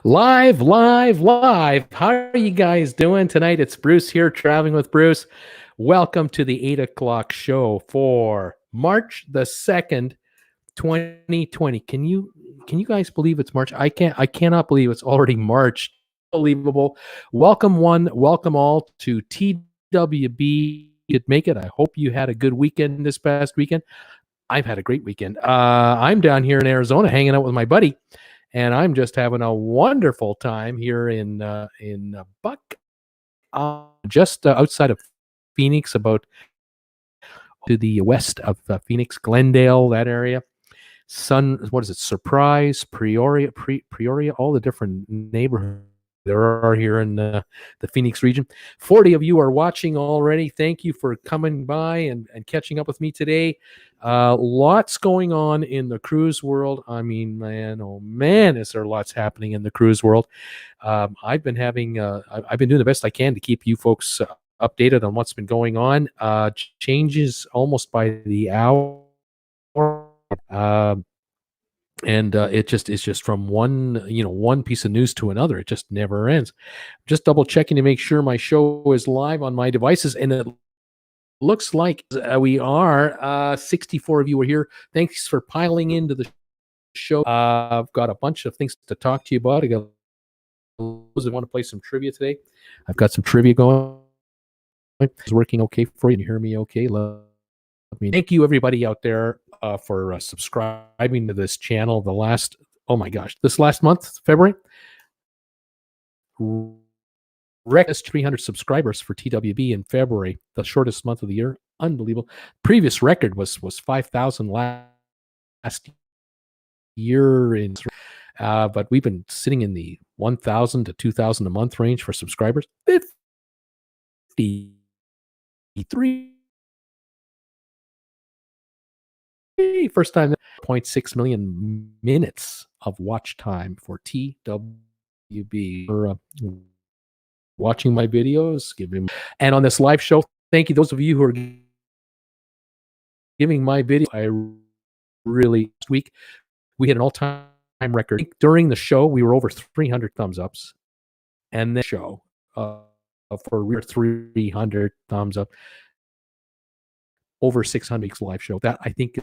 Live, live, live. How are you guys doing tonight? It's Bruce here, traveling with Bruce. Welcome to the 8 o'clock show for March the 2nd, 2020. Can you guys believe it's March? I cannot believe it's already March. Unbelievable. Welcome one, welcome all to TWB. Could make it. I hope you had a good weekend this past weekend. I've had a great weekend. I'm down here in Arizona hanging out with my buddy. And I'm just having a wonderful time here in Buck, just outside of Phoenix, about to the west of Phoenix, Glendale, that area. Surprise, Peoria, all the different neighborhoods there are here in the Phoenix region. 40 of you are watching already. Thank you for coming by and catching up with me today. Lots going on in the cruise world. I mean, man, oh man, is there lots happening in the cruise world. I've been doing the best I can to keep you folks updated on what's been going on. Changes almost by the hour. And it's just from one piece of news to another. It just never ends. Just double checking to make sure my show is live on my devices, and it looks like we are. 64 of you are here. Thanks for piling into the show. I've got a bunch of things to talk to you about. I got those that want to play some trivia today. I've got some trivia going. It's working okay for you. You hear me okay? Thank you, everybody out there, for subscribing to this channel. This last month, February, record 300 subscribers for TWB in February, the shortest month of the year. Unbelievable. Previous record was 5,000 last year, but we've been sitting in the 1,000 to 2,000 a month range for subscribers. 53. First time, 0.6 million minutes of watch time for TWB. For watching my videos, and on this live show, thank you those of you who are giving my video. Last week we had an all-time record. During the show, we were over 300 thumbs ups, and the show for 300 thumbs up, over 600 weeks live show. That I think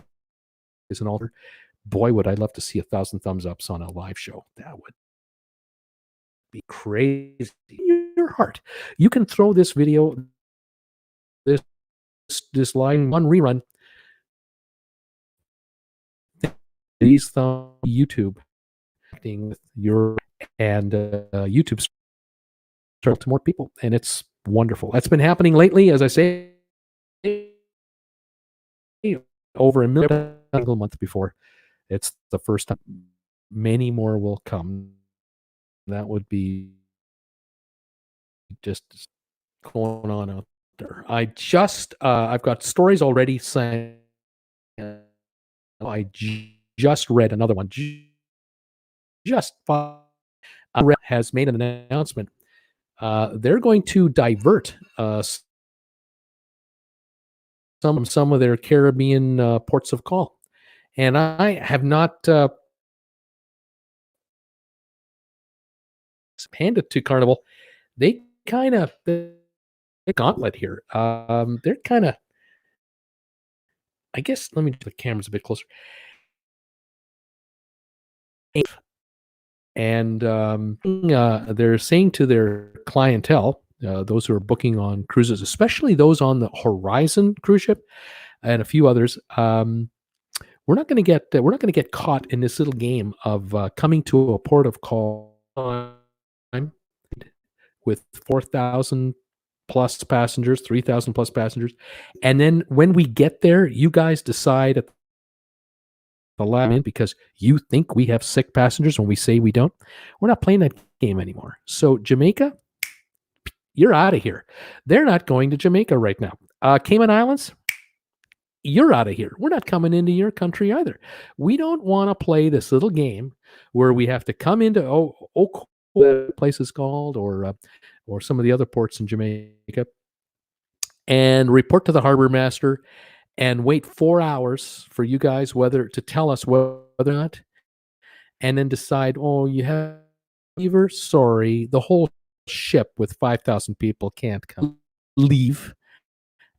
is an altar. Boy, would I love to see 1,000 thumbs ups on a live show. That would be crazy. Your heart. You can throw this video, this line on rerun. These YouTube with your and YouTube start to more people, and it's wonderful. That's been happening lately, as I say, over a single month before. It's the first time. Many more will come. That would be just going on out there. I've got stories already saying. I just read another one. Just has made an announcement. They're going to divert some of their Caribbean ports of call, and I have not handed to Carnival. They kind of gauntlet here. They're kind of, I guess. Let me get the cameras a bit closer. And they're saying to their clientele, those who are booking on cruises, especially those on the Horizon cruise ship and a few others, we're not going to get caught in this little game of coming to a port of call with 4,000 plus passengers, 3,000 plus passengers, and then when we get there, you guys decide at the last minute because you think we have sick passengers when we say we don't. We're not playing that game anymore. So Jamaica, you're out of here. They're not going to Jamaica right now. Cayman Islands, you're out of here. We're not coming into your country either. We don't want to play this little game where we have to come into the place is called, or some of the other ports in Jamaica, and report to the harbor master and wait 4 hours for you guys to tell us whether or not, and then decide, you have fever. Sorry, the whole ship with 5,000 people can't come leave.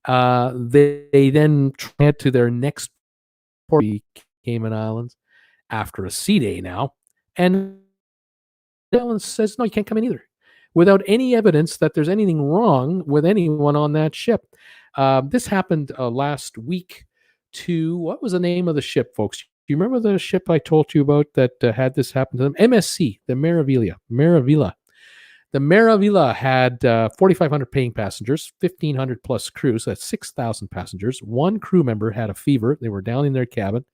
They then head to their next port, Cayman Islands, after a sea day now, and Islands says no, you can't come in either, without any evidence that there's anything wrong with anyone on that ship. This happened last week to, what was the name of the ship, folks? Do you remember the ship I told you about that had this happen to them? MSC, the Maravilla. The Maravilla had 4,500 paying passengers, 1,500 plus crews. So that's 6,000 passengers. One crew member had a fever. They were down in their cabin,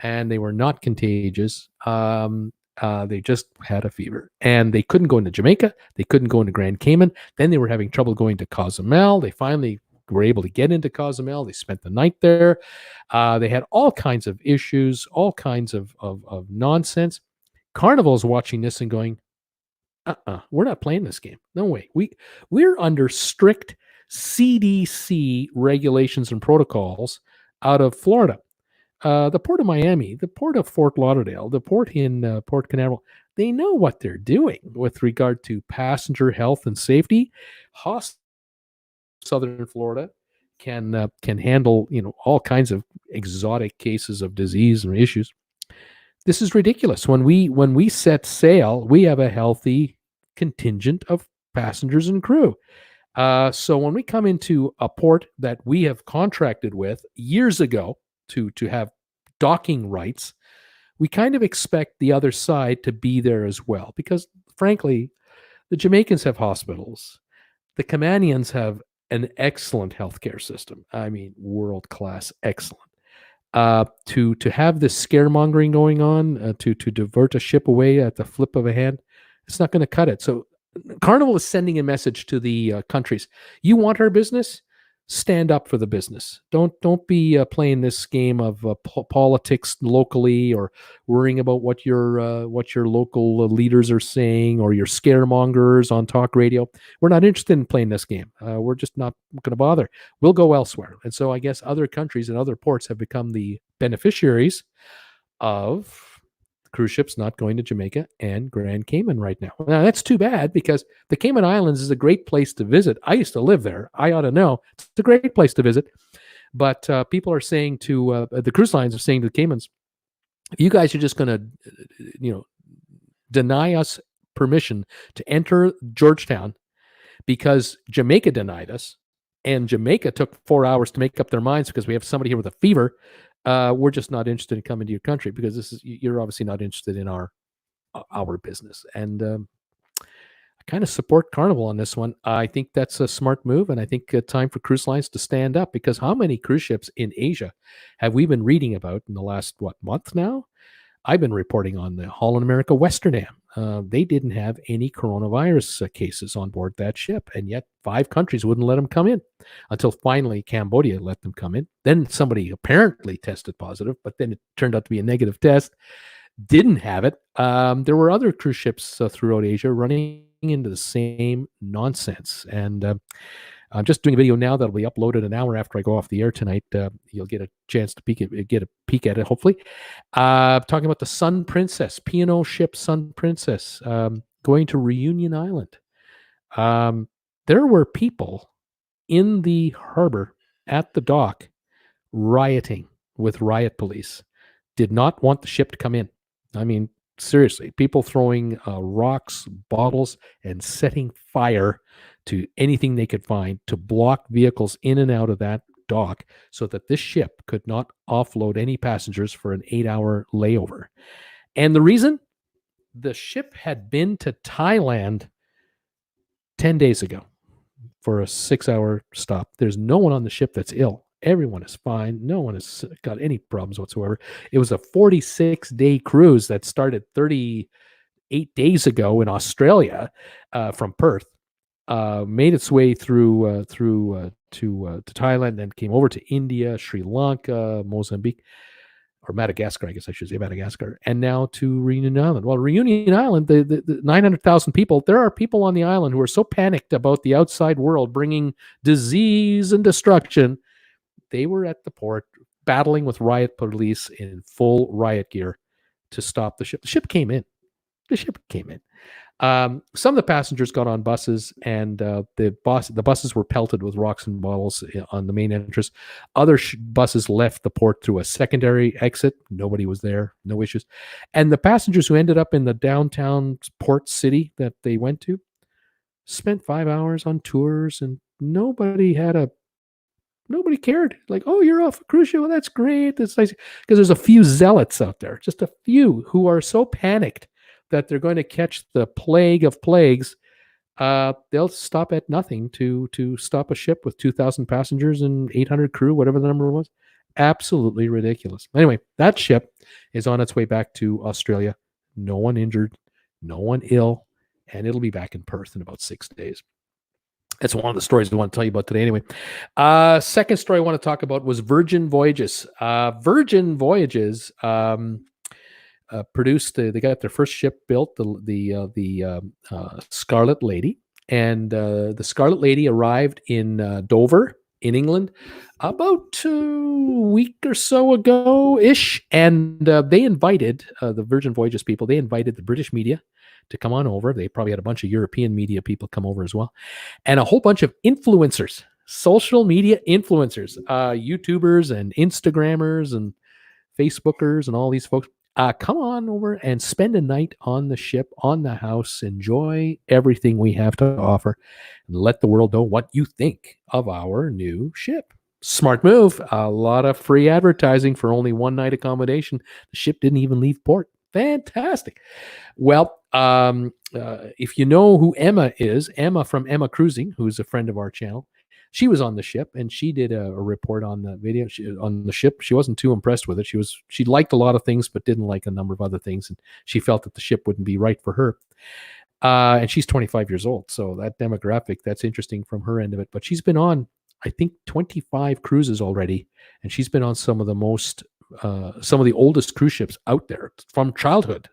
and they were not contagious. They just had a fever, and they couldn't go into Jamaica. They couldn't go into Grand Cayman. Then they were having trouble going to Cozumel. They finally were able to get into Cozumel. They spent the night there. They had all kinds of issues, all kinds of nonsense. Carnival's watching this and going, we're not playing this game. No way. We're under strict CDC regulations and protocols out of Florida. The Port of Miami, the Port of Fort Lauderdale, the port in Port Canaveral, they know what they're doing with regard to passenger health and safety. Southern Florida can handle all kinds of exotic cases of disease and issues. This is ridiculous. When we set sail, we have a healthy contingent of passengers and crew. So when we come into a port that we have contracted with years ago to have docking rights, we kind of expect the other side to be there as well. Because frankly, the Jamaicans have hospitals. The Caymanians have an excellent healthcare system. I mean, world-class, excellent. To have this scaremongering going on, to divert a ship away at the flip of a hand, it's not going to cut it. So Carnival is sending a message to the countries. You want our business? Stand up for the business. Don't be playing this game of politics locally, or worrying about what your local leaders are saying, or your scaremongers on talk radio. We're not interested in playing this game. We're just not going to bother. We'll go elsewhere. And so I guess other countries and other ports have become the beneficiaries of cruise ships not going to Jamaica and Grand Cayman right now. Now, that's too bad, because the Cayman Islands is a great place to visit. I used to live there. I ought to know. It's a great place to visit. But people are saying to, the cruise lines are saying to the Caymans, if you guys are just going to, deny us permission to enter Georgetown because Jamaica denied us, and Jamaica took 4 hours to make up their minds because we have somebody here with a fever, we're just not interested in coming to your country, because you're obviously not interested in our business. And I kind of support Carnival on this one. I think that's a smart move, and I think time for cruise lines to stand up, because how many cruise ships in Asia have we been reading about in the last month now? I've been reporting on the Holland America Westerdam. They didn't have any coronavirus cases on board that ship, and yet 5 countries wouldn't let them come in, until finally Cambodia let them come in. Then somebody apparently tested positive, but then it turned out to be a negative test. Didn't have it. There were other cruise ships throughout Asia running into the same nonsense. And I'm just doing a video now that'll be uploaded an hour after I go off the air tonight. You'll get a chance to get a peek at it, hopefully. Talking about the Sun Princess, P&O ship Sun Princess, going to Reunion Island. There were people in the harbor at the dock rioting with riot police. Did not want the ship to come in. I mean, seriously, people throwing rocks, bottles, and setting fire to anything they could find to block vehicles in and out of that dock, so that this ship could not offload any passengers for an 8-hour layover. And the reason? The ship had been to Thailand 10 days ago for a 6-hour stop. There's no one on the ship that's ill. Everyone is fine. No one has got any problems whatsoever. It was a 46-day cruise that started 38 days ago in Australia from Perth. Made its way through to Thailand, then came over to India, Sri Lanka, Mozambique, or Madagascar, I guess I should say Madagascar, and now to Reunion Island. Well, Reunion Island, the 900,000 people, there are people on the island who are so panicked about the outside world bringing disease and destruction. They were at the port battling with riot police in full riot gear to stop the ship. The ship came in. Some of the passengers got on buses, and the buses were pelted with rocks and bottles on the main entrance. Other buses left the port through a secondary exit. Nobody was there, no issues. And the passengers who ended up in the downtown port city that they went to spent 5 hours on tours, and nobody cared. Like, oh, you're off a cruise ship. Well, that's great. That's nice. Because there's a few zealots out there, just a few who are so panicked that they're going to catch the plague of plagues. They'll stop at nothing to stop a ship with 2,000 passengers and 800 crew, whatever the number was. Absolutely ridiculous. Anyway, that ship is on its way back to Australia. No one injured, no one ill, and it'll be back in Perth in about 6 days. That's one of the stories I want to tell you about today. Anyway, second story I want to talk about was Virgin Voyages. Virgin Voyages produced. They got their first ship built, the Scarlet Lady, and the Scarlet Lady arrived in Dover, in England, about a week or so ago ish, and they invited the Virgin Voyages people. They invited the British media to come on over. They probably had a bunch of European media people come over as well, and a whole bunch of influencers, social media influencers, YouTubers and Instagrammers and Facebookers and all these folks. Come on over and spend a night on the ship, on the house. Enjoy everything we have to offer, and let the world know what you think of our new ship. Smart move. A lot of free advertising for only one night accommodation. The ship didn't even leave port. Fantastic. Well, if you know who Emma is, Emma from Emma Cruising, who's a friend of our channel, she was on the ship and she did a report on the video on the ship. She wasn't too impressed with it. She liked a lot of things, but didn't like a number of other things. And she felt that the ship wouldn't be right for her. And she's 25 years old. So that demographic, that's interesting from her end of it. But she's been on, I think, 25 cruises already. And she's been on some of the oldest cruise ships out there from childhood.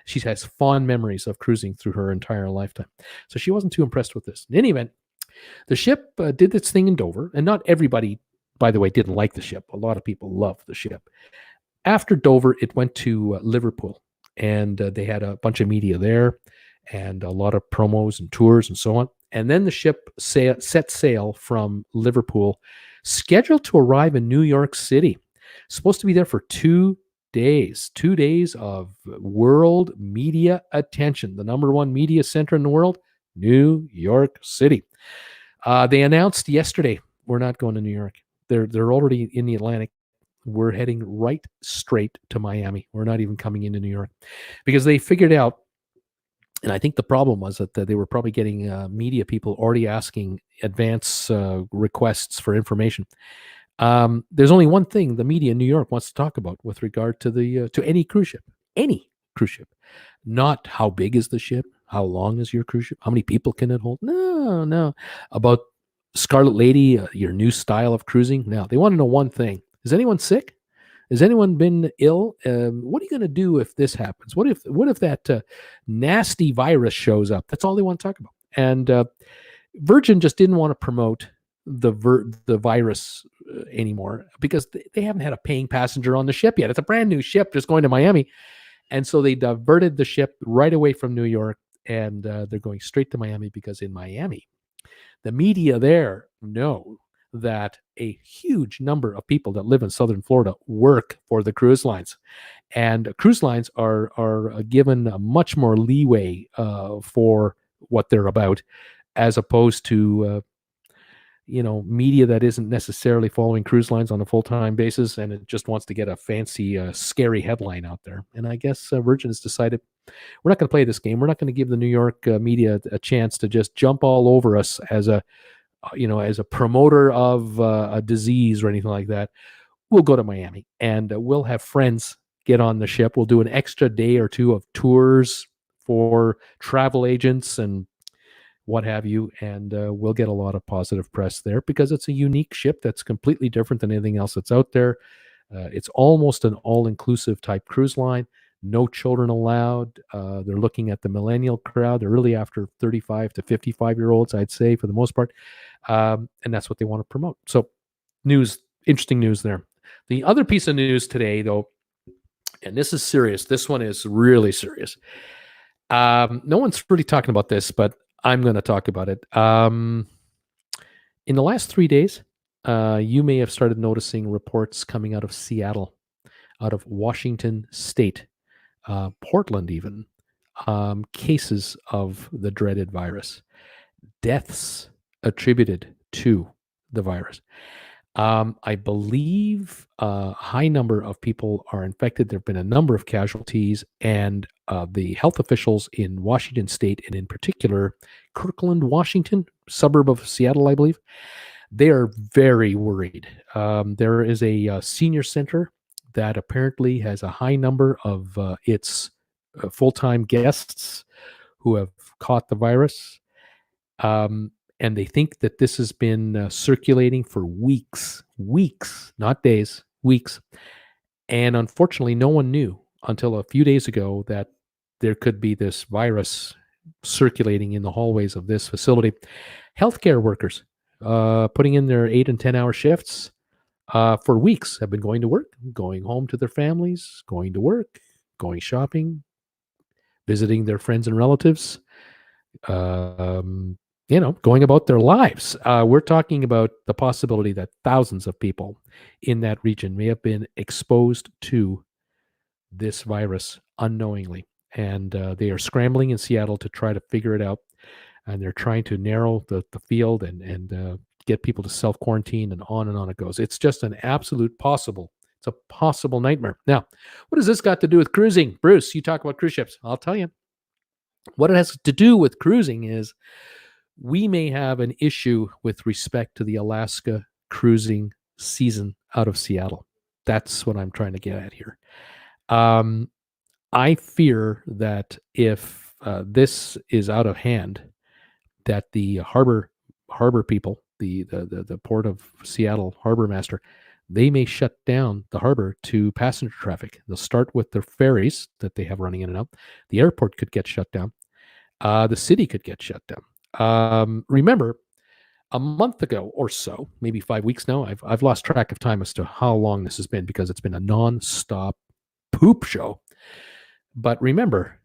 She has fond memories of cruising through her entire lifetime. So she wasn't too impressed with this. In any event, the ship did its thing in Dover, and not everybody, by the way, didn't like the ship. A lot of people loved the ship. After Dover, it went to Liverpool, and they had a bunch of media there and a lot of promos and tours and so on. And then the ship set sail from Liverpool, scheduled to arrive in New York City. Supposed to be there for 2 days. 2 days of world media attention. The number one media center in the world, New York City. They announced yesterday, we're not going to New York. They're already in the Atlantic. We're heading right straight to Miami. We're not even coming into New York, because they figured out, and I think the problem was that they were probably getting media people already asking advance requests for information. There's only one thing the media in New York wants to talk about with regard to any cruise ship. Any cruise ship. Not how big is the ship, how long is your cruise ship, how many people can it hold. No. About Scarlet Lady, your new style of cruising. Now, they want to know one thing. Is anyone sick? Has anyone been ill? What are you going to do if this happens? What if that nasty virus shows up? That's all they want to talk about. And Virgin just didn't want to promote the virus anymore, because they haven't had a paying passenger on the ship yet. It's a brand new ship just going to Miami. And so they diverted the ship right away from New York, and they're going straight to Miami, because in Miami, the media there know that a huge number of people that live in Southern Florida work for the cruise lines. And cruise lines are given a much more leeway for what they're about, as opposed to media that isn't necessarily following cruise lines on a full-time basis, and it just wants to get a fancy, scary headline out there. And I guess Virgin has decided, we're not going to play this game. We're not going to give the New York media a chance to just jump all over us as a promoter of a disease or anything like that. We'll go to Miami, and we'll have friends get on the ship. We'll do an extra day or two of tours for travel agents and what have you, and we'll get a lot of positive press there, because it's a unique ship that's completely different than anything else that's out there. It's almost an all-inclusive type cruise line. No children allowed. They're looking at the millennial crowd. They're really after 35 to 55-year-olds, I'd say, for the most part. And that's what they want to promote. So interesting news there. The other piece of news today, though, and this is serious. This one is really serious. No one's really talking about this, but I'm going to talk about it. In the last 3 days, you may have started noticing reports coming out of Seattle, out of Washington State, Portland, even cases of the dreaded virus, deaths attributed to the virus. I believe a high number of people are infected. There have been a number of casualties, and the health officials in Washington State, and in particular Kirkland, Washington, suburb of Seattle, I believe, they are very worried. There is a senior center that apparently has a high number of its full-time guests who have caught the virus. And they think that this has been circulating for weeks, not days, weeks. And unfortunately, no one knew until a few days ago that there could be this virus circulating in the hallways of this facility. Healthcare workers putting in their 8 and 10-hour shifts for weeks have been going to work, going home to their families, going to work, going shopping, visiting their friends and relatives. Going about their lives. We're talking about the possibility that thousands of people in that region may have been exposed to this virus unknowingly. And they are scrambling in Seattle to try to figure it out. And they're trying to narrow the field and get people to self-quarantine, and on it goes. It's just an absolute possible. It's a possible nightmare. Now, what has this got to do with cruising? Bruce, you talk about cruise ships. I'll tell you. What it has to do with cruising is we may have an issue with respect to the Alaska cruising season out of Seattle. That's what I'm trying to get at here. I fear that if this is out of hand, that the harbor people, the Port of Seattle harbor master, they may shut down the harbor to passenger traffic. They'll start with their ferries that they have running in and out. The airport could get shut down. The city could get shut down. Remember, a month ago or so, maybe 5 weeks now, I've lost track of time as to how long this has been, because it's been a non-stop poop show. But remember,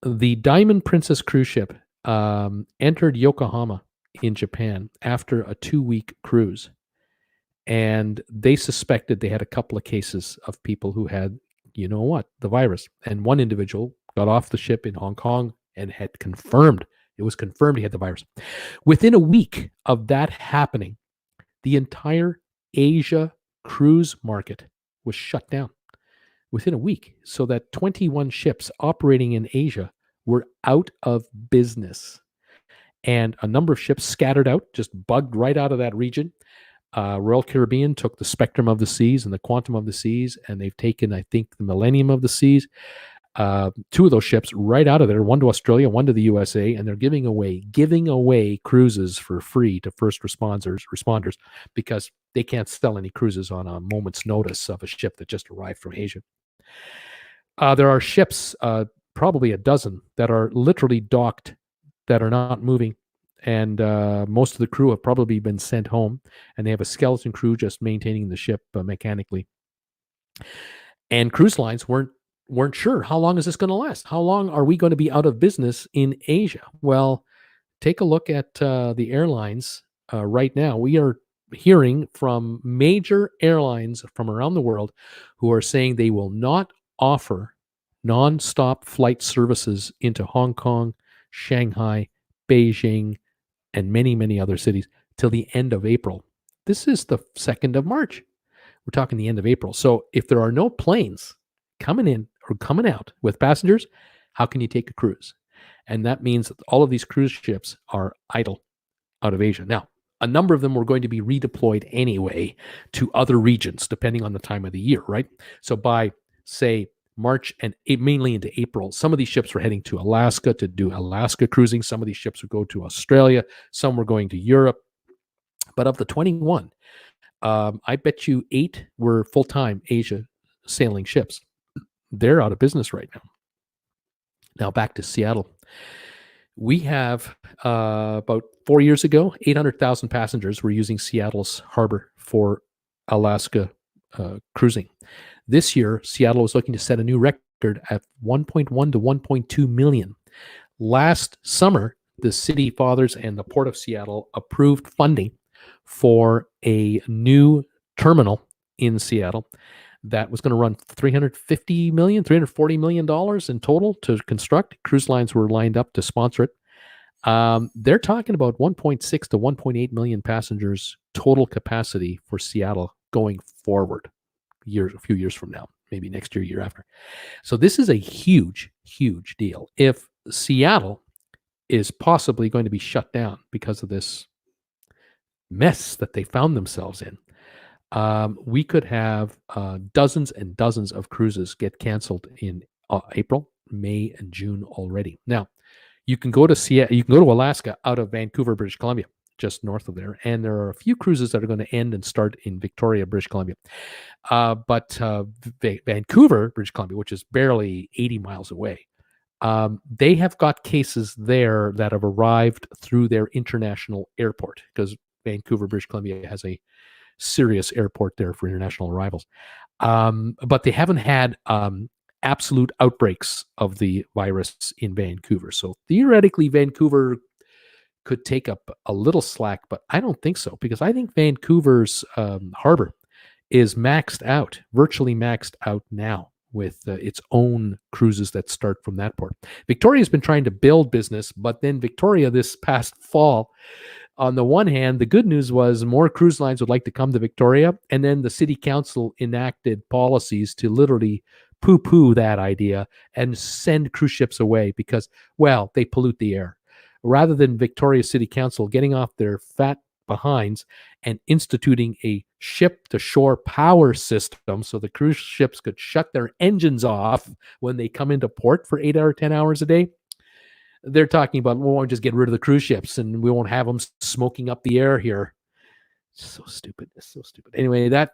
the Diamond Princess cruise ship entered Yokohama in Japan after a 2-week cruise. And they suspected they had a couple of cases of people who had, the virus. And one individual got off the ship in Hong Kong and had confirmed, it was confirmed he had the virus. Within a week of that happening, the entire Asia cruise market was shut down. Within a week. So that 21 ships operating in Asia were out of business. And a number of ships scattered out, just bugged right out of that region. Royal Caribbean took the Spectrum of the Seas and the Quantum of the Seas, and they've taken, I think, the Millennium of the Seas. 2 of those ships right out of there, one to Australia, one to the USA, and they're giving away cruises for free to first responders, because they can't sell any cruises on a moment's notice of a ship that just arrived from Asia. There are ships, probably a dozen, that are literally docked, that are not moving, and most of the crew have probably been sent home, and they have a skeleton crew just maintaining the ship mechanically. And cruise lines weren't sure, how long is this going to last? How long are we going to be out of business in Asia? Well, take a look at the airlines right now. We are hearing from major airlines from around the world who are saying they will not offer non-stop flight services into Hong Kong, Shanghai, Beijing, and many, many other cities till the end of April. This is the 2nd of March. We're talking the end of April. So if there are no planes coming in or coming out with passengers, how can you take a cruise? And that means that all of these cruise ships are idle out of Asia. Now, a number of them were going to be redeployed anyway to other regions, depending on the time of the year, right? So by, say, March and mainly into April, some of these ships were heading to Alaska to do Alaska cruising. Some of these ships would go to Australia. Some were going to Europe. But of the 21, I bet you 8 were full-time Asia sailing ships. They're out of business right now. Now back to Seattle. We have about 4 years ago, 800,000 passengers were using Seattle's harbor for Alaska cruising. This year, Seattle was looking to set a new record at 1.1 to 1.2 million. Last summer, the City Fathers and the Port of Seattle approved funding for a new terminal in Seattle that was going to run $340 million in total to construct. Cruise lines were lined up to sponsor it. They're talking about 1.6 to 1.8 million passengers total capacity for Seattle going forward, a few years from now, maybe next year, year after. So this is a huge, huge deal. If Seattle is possibly going to be shut down because of this mess that they found themselves in, we could have dozens and dozens of cruises get canceled in April, May, and June already. Now, you can go to Seattle, you can go to Alaska out of Vancouver, British Columbia, just north of there, and there are a few cruises that are going to end and start in Victoria, British Columbia. But Vancouver, British Columbia, which is barely 80 miles away, they have got cases there that have arrived through their international airport, because Vancouver, British Columbia has a serious airport there for international arrivals. But they haven't had absolute outbreaks of the virus in Vancouver. So theoretically, Vancouver could take up a little slack, but I don't think so, because I think Vancouver's harbor is maxed out, virtually maxed out now, with its own cruises that start from that port. Victoria's been trying to build business, but then Victoria this past fall, on the one hand, the good news was more cruise lines would like to come to Victoria, and then the city council enacted policies to literally poo-poo that idea and send cruise ships away because, well, they pollute the air. Rather than Victoria City Council getting off their fat behinds and instituting a ship-to-shore power system so the cruise ships could shut their engines off when they come into port for 8 or 10 hours a day, they're talking about, we won't just get rid of the cruise ships and we won't have them smoking up the air here. So stupid. It's so stupid. Anyway, that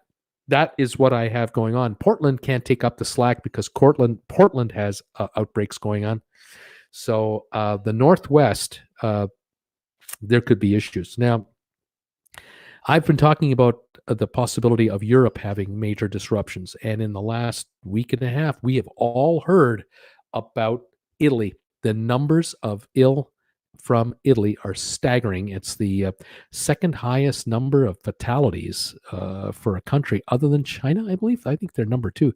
is what I have going on. Portland can't take up the slack because Portland has outbreaks going on. So the Northwest, there could be issues. Now, I've been talking about the possibility of Europe having major disruptions. And in the last week and a half, we have all heard about Italy. The numbers of ill from Italy are staggering. It's the second highest number of fatalities for a country other than China, I believe. I think they're number 2.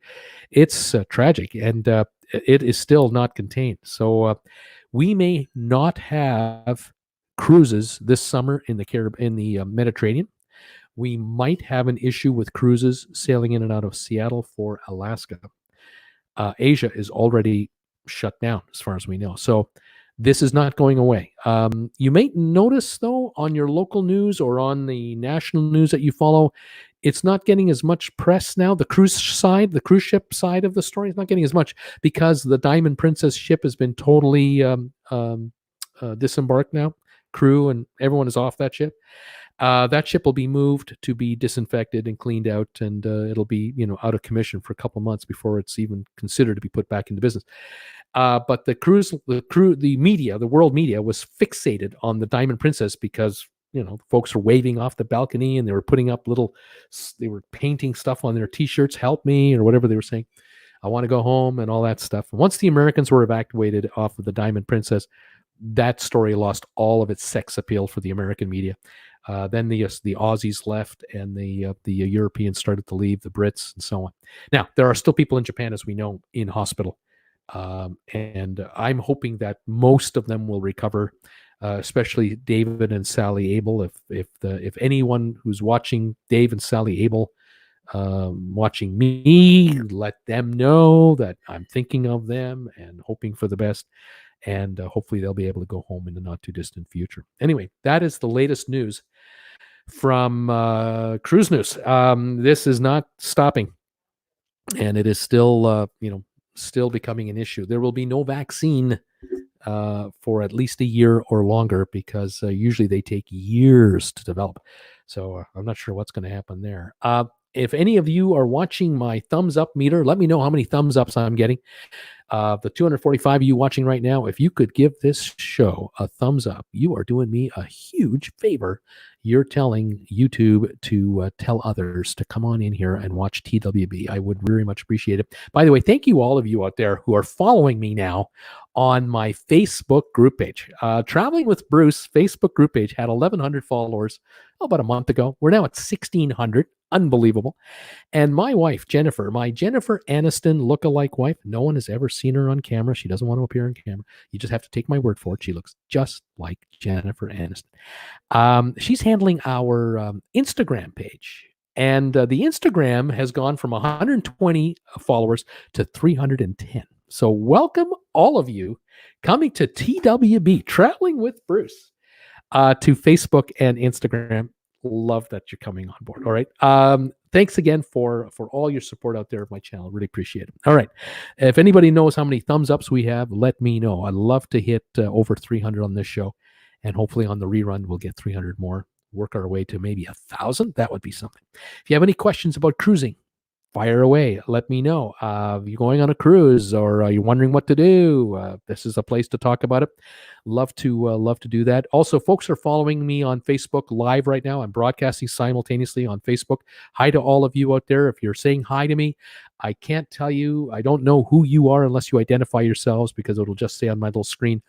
It's tragic, and it is still not contained. So we may not have cruises this summer in the Mediterranean. We might have an issue with cruises sailing in and out of Seattle for Alaska. Asia is already shut down as far as we know. So this is not going away. You may notice, though, on your local news or on the national news that you follow, it's not getting as much press now. The cruise ship side of the story is not getting as much because the Diamond Princess ship has been totally disembarked now. Crew and everyone is off that ship. That ship will be moved to be disinfected and cleaned out, and it'll be out of commission for a couple months before it's even considered to be put back into business. But the media, the world media, was fixated on the Diamond Princess because folks were waving off the balcony and they were putting up they were painting stuff on their T-shirts, "Help me," or whatever they were saying. "I want to go home," and all that stuff. And once the Americans were evacuated off of the Diamond Princess, that story lost all of its sex appeal for the American media. Then the Aussies left, and the Europeans started to leave, the Brits, and so on. Now, there are still people in Japan, as we know, in hospital. And I'm hoping that most of them will recover, especially David and Sally Abel. If anyone who's watching Dave and Sally Abel, watching me, let them know that I'm thinking of them and hoping for the best. And hopefully they'll be able to go home in the not too distant future. Anyway, that is the latest news from Cruise News. This is not stopping, and it is still, still becoming an issue. There will be no vaccine for at least a year or longer because usually they take years to develop. So I'm not sure what's going to happen there. If any of you are watching my thumbs up meter, let me know how many thumbs ups I'm getting. The 245 of you watching right now, if you could give this show a thumbs up, you are doing me a huge favor. You're telling YouTube to tell others to come on in here and watch TWB. I would very much appreciate it. By the way, thank you all of you out there who are following me now on my Facebook group page. Traveling with Bruce Facebook group page had 1,100 followers about a month ago. We're now at 1,600. Unbelievable. And my wife, Jennifer, my Jennifer Aniston lookalike wife, no one has ever seen her on camera. She doesn't want to appear on camera. You just have to take my word for it. She looks just like Jennifer Aniston. She's handling our Instagram page. And the Instagram has gone from 120 followers to 310. So welcome all of you coming to TWB, Traveling with Bruce, to Facebook and Instagram. Love that you're coming on board. All right. Thanks again for all your support out there of my channel. Really appreciate it. All right. If anybody knows how many thumbs ups we have, let me know. I'd love to hit over 300 on this show. And hopefully on the rerun, we'll get 300 more. Work our way to maybe 1,000. That would be something. If you have any questions about cruising, fire away. Let me know. You're going on a cruise, or you're wondering what to do. This is a place to talk about it. Love to do that. Also, folks are following me on Facebook Live right now. I'm broadcasting simultaneously on Facebook. Hi to all of you out there. If you're saying hi to me, I can't tell you. I don't know who you are unless you identify yourselves, because it'll just say on my little screen,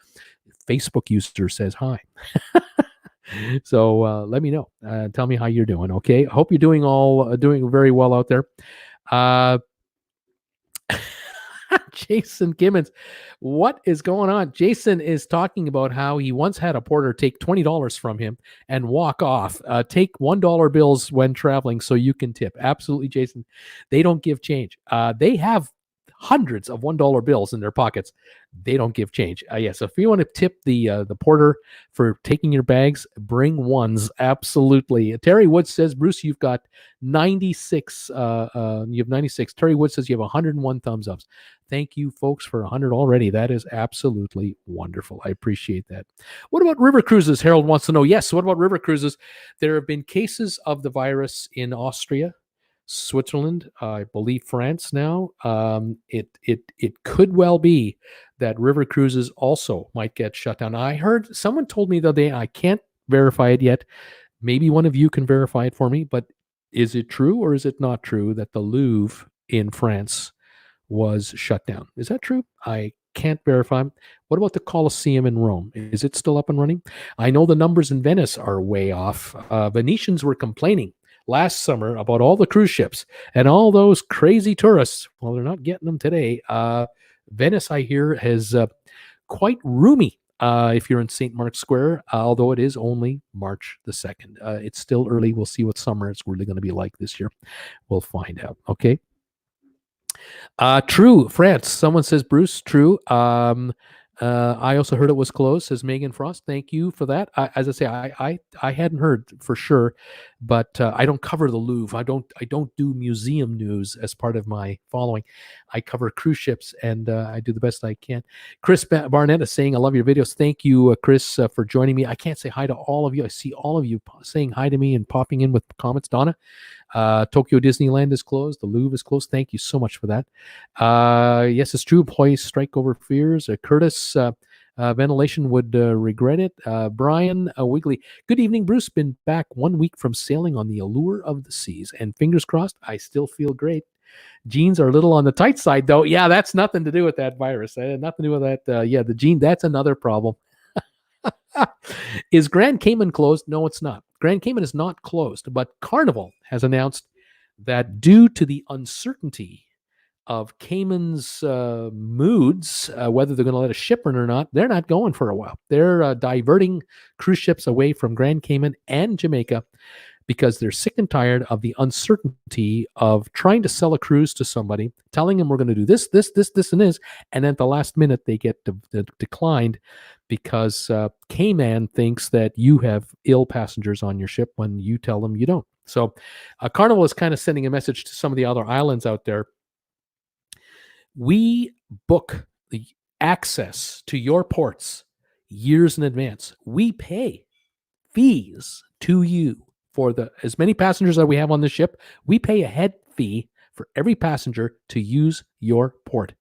Facebook user says hi. So let me know. Tell me how you're doing. Okay. I hope you're doing very well out there. Jason Gibbons, what is going on? Jason is talking about how he once had a porter take $20 from him and walk off. Take $1 bills when traveling so you can tip. Absolutely, Jason. They don't give change. They have hundreds of $1 bills in their pockets. They don't give change. So if you want to tip the porter for taking your bags, bring ones. Absolutely. Terry Woods says, Bruce, you've got 96. You have 96. Terry Woods says you have 101 thumbs ups. Thank you, folks, for 100 already. That is absolutely wonderful. I appreciate that. What about river cruises? Harold wants to know. Yes. What about river cruises? There have been cases of the virus in Austria, Switzerland, I believe France now. It could well be that river cruises also might get shut down. I heard someone told me the other day, I can't verify it yet. Maybe one of you can verify it for me, but is it true or is it not true that the Louvre in France was shut down? Is that true? I can't verify. What about the Colosseum in Rome? Is it still up and running? I know the numbers in Venice are way off. Venetians were complaining last summer about all the cruise ships and all those crazy tourists. Well, they're not getting them today. Venice, I hear, has quite roomy if you're in St. Mark's Square, although it is only March the 2nd. It's still early. We'll see what summer is really going to be like this year. We'll find out. Okay. True, France. Someone says, Bruce, true. I also heard it was closed, says Megan Frost. Thank you for that. As I say, I hadn't heard for sure, but I don't cover the Louvre. I don't do museum news as part of my following. I cover cruise ships, and I do the best I can. Chris Barnett is saying, I love your videos. Thank you, Chris, for joining me. I can't say hi to all of you. I see all of you saying hi to me and popping in with comments. Donna, Tokyo Disneyland is closed. The Louvre is closed. Thank you so much for that. Yes, it's true. Employees strike over fears. Curtis, ventilation would regret it. Brian Wigley, good evening, Bruce. Been back 1 week from sailing on the allure of the seas, and fingers crossed, I still feel great. Jeans are a little on the tight side, though. Yeah, that's nothing to do with that virus. Nothing to do with that. The jean, that's another problem. Is Grand Cayman closed? No, it's not. Grand Cayman is not closed, but Carnival has announced that due to the uncertainty of Cayman's moods, whether they're going to let a ship in or not, they're not going for a while. They're diverting cruise ships away from Grand Cayman and Jamaica because they're sick and tired of the uncertainty of trying to sell a cruise to somebody, telling them we're going to do this, and this, and then at the last minute they get declined because Cayman thinks that you have ill passengers on your ship when you tell them you don't. So Carnival is kind of sending a message to some of the other islands out there. We book the access to your ports years in advance. We pay fees to you for as many passengers that we have on the ship. We pay a head fee for every passenger to use your port.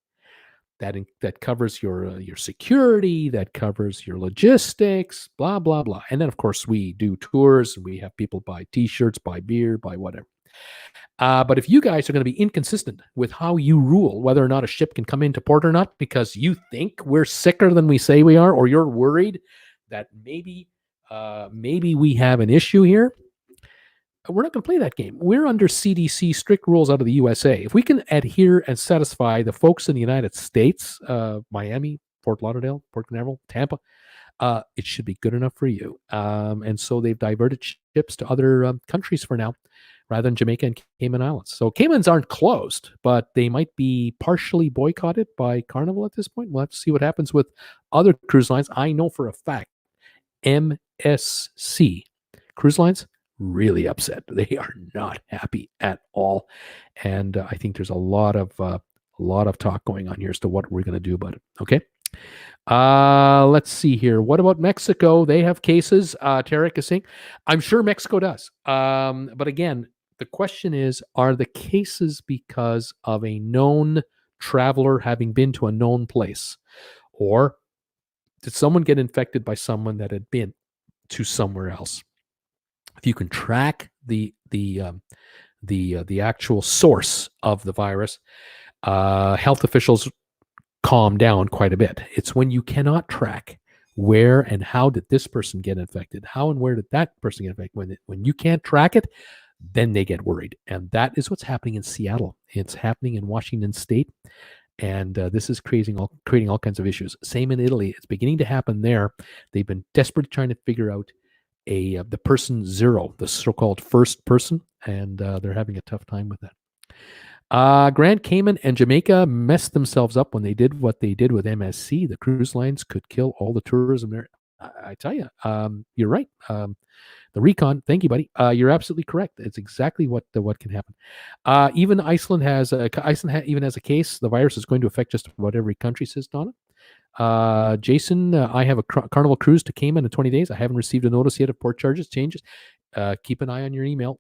That covers your security, that covers your logistics, blah, blah, blah. And then, of course, we do tours. We have people buy T-shirts, buy beer, buy whatever. But if you guys are going to be inconsistent with how you rule whether or not a ship can come into port or not, because you think we're sicker than we say we are, or you're worried that maybe we have an issue here, we're not going to play that game. We're under CDC strict rules out of the USA. If we can adhere and satisfy the folks in the United States, Miami, Fort Lauderdale, Port Canaveral, Tampa, it should be good enough for you. And so they've diverted ships to other countries for now, rather than Jamaica and Cayman Islands. So Caymans aren't closed, but they might be partially boycotted by Carnival at this point. We'll have to see what happens with other cruise lines. I know for a fact MSC Cruise Lines really upset. They are not happy at all, and I think there's a lot of talk going on here as to what we're going to do about it. Okay. Let's see here. What about Mexico? They have cases. Tarek is saying, I'm sure Mexico does. But again, the question is, are the cases because of a known traveler having been to a known place, or did someone get infected by someone that had been to somewhere else? If you can track the actual source of the virus, health officials calm down quite a bit. It's when you cannot track where and how did this person get infected, how and where did that person get infected. When you can't track it, then they get worried, and that is what's happening in Seattle. It's happening in Washington State, and this is creating all kinds of issues. Same in Italy. It's beginning to happen there. They've been desperately trying to figure out the person zero, the so-called first person, and they're having a tough time with that. Grand Cayman and Jamaica messed themselves up when they did what they did with MSC. The cruise lines could kill all the tourism there. I tell you, you're right. The recon, thank you, buddy. You're absolutely correct. It's exactly what can happen. Even Iceland even has a case. The virus is going to affect just about every country, says Donna. Jason, I have a Carnival cruise to Cayman in 20 days. I haven't received a notice yet of port charges changes. Keep an eye on your email.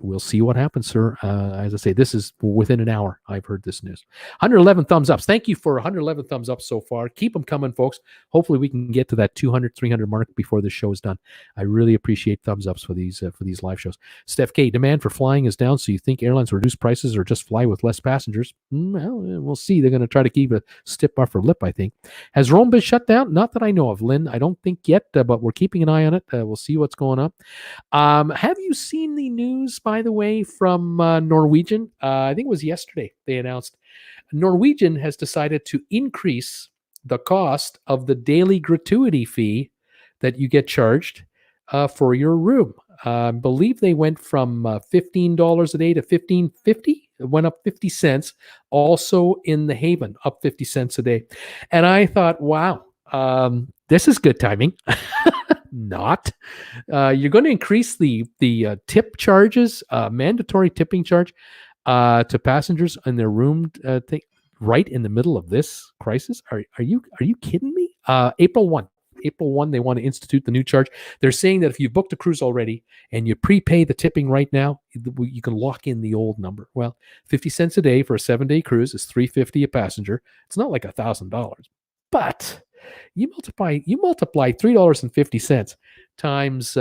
We'll see what happens, sir. As I say, this is within an hour. I've heard this news. 111 thumbs ups. Thank you for 111 thumbs up so far. Keep them coming, folks. Hopefully we can get to that 200, 300 mark before the show is done. I really appreciate thumbs ups for these live shows. Steph K, demand for flying is down, so you think airlines reduce prices or just fly with less passengers? Well, we'll see. They're going to try to keep a stiff upper lip, I think. Has Rome been shut down? Not that I know of, Lynn. I don't think yet, but we're keeping an eye on it. We'll see what's going on. Have you seen the news, by the way, from Norwegian? I think it was yesterday they announced Norwegian has decided to increase the cost of the daily gratuity fee that you get charged for your room. I believe they went from $15 a day to $15.50. It went up 50 cents. Also in the Haven, up 50 cents a day. And I thought, wow, this is good timing. Not. You're going to increase the tip charges, mandatory tipping charge to passengers in their room thing right in the middle of this crisis. Are you kidding me? April 1, they want to institute the new charge. They're saying that if you booked a cruise already and you prepay the tipping right now, you can lock in the old number. Well, 50 cents a day for a 7-day cruise is $350 a passenger. It's not like $1,000, but you multiply $3.50 times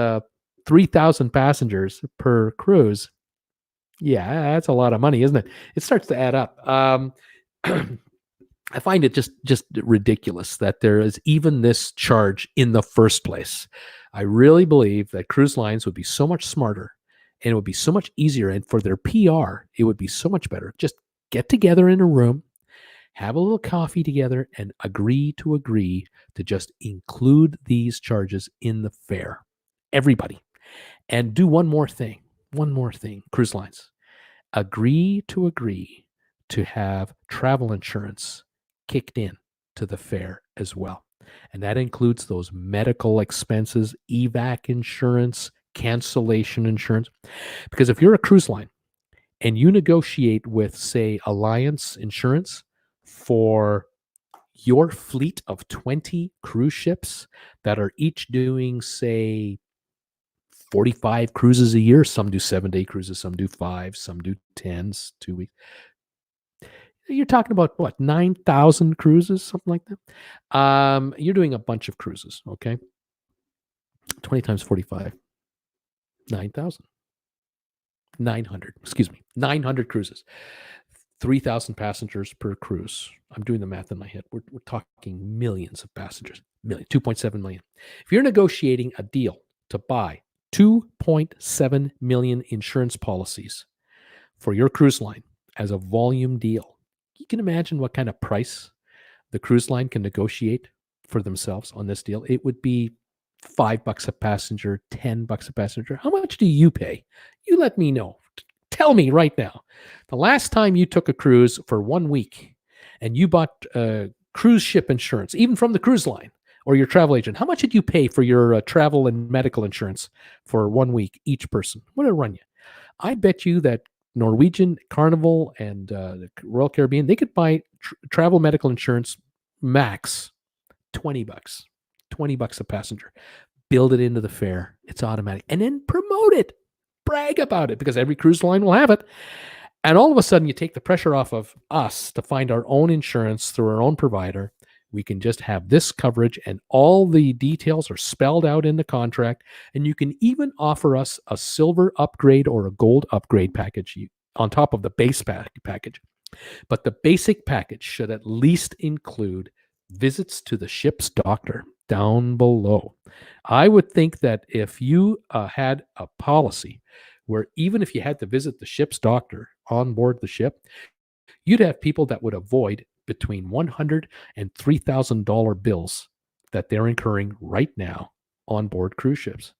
3,000 passengers per cruise. Yeah, that's a lot of money, isn't it? It starts to add up. I find it just ridiculous that there is even this charge in the first place. I really believe that cruise lines would be so much smarter, and it would be so much easier, and for their PR, it would be so much better. Just get together in a room, have a little coffee together, and agree to just include these charges in the fare. Everybody. And do one more thing, cruise lines. Agree to have travel insurance kicked in to the fare as well. And that includes those medical expenses, evac insurance, cancellation insurance. Because if you're a cruise line and you negotiate with, say, Alliance Insurance for your fleet of 20 cruise ships that are each doing, say, 45 cruises a year. Some do 7-day cruises, some do 5, some do 10s, 2 weeks. You're talking about what, 9,000 cruises, something like that. You're doing a bunch of cruises, okay? 20 times 45, 9,000. 900 cruises, 3,000 passengers per cruise. I'm doing the math in my head. We're talking millions of passengers, 2.7 million. If you're negotiating a deal to buy 2.7 million insurance policies for your cruise line as a volume deal, you can imagine what kind of price the cruise line can negotiate for themselves on this deal. It would be $5 a passenger, $10 a passenger. How much do you pay? You let me know. Tell me right now. The last time you took a cruise for 1 week and you bought cruise ship insurance, even from the cruise line or your travel agent, how much did you pay for your travel and medical insurance for 1 week each person? What did it run you? I bet you that Norwegian, Carnival, and the Royal Caribbean, they could buy travel medical insurance max $20. $20 a passenger. Build it into the fare. It's automatic. And then promote it. Brag about it, because every cruise line will have it. And all of a sudden, you take the pressure off of us to find our own insurance through our own provider. We can just have this coverage, and all the details are spelled out in the contract. And you can even offer us a silver upgrade or a gold upgrade package on top of the base package. But the basic package should at least include visits to the ship's doctor down below. I would think that if you had a policy where even if you had to visit the ship's doctor on board the ship, you'd have people that would avoid between $100 and $3,000 bills that they're incurring right now on board cruise ships.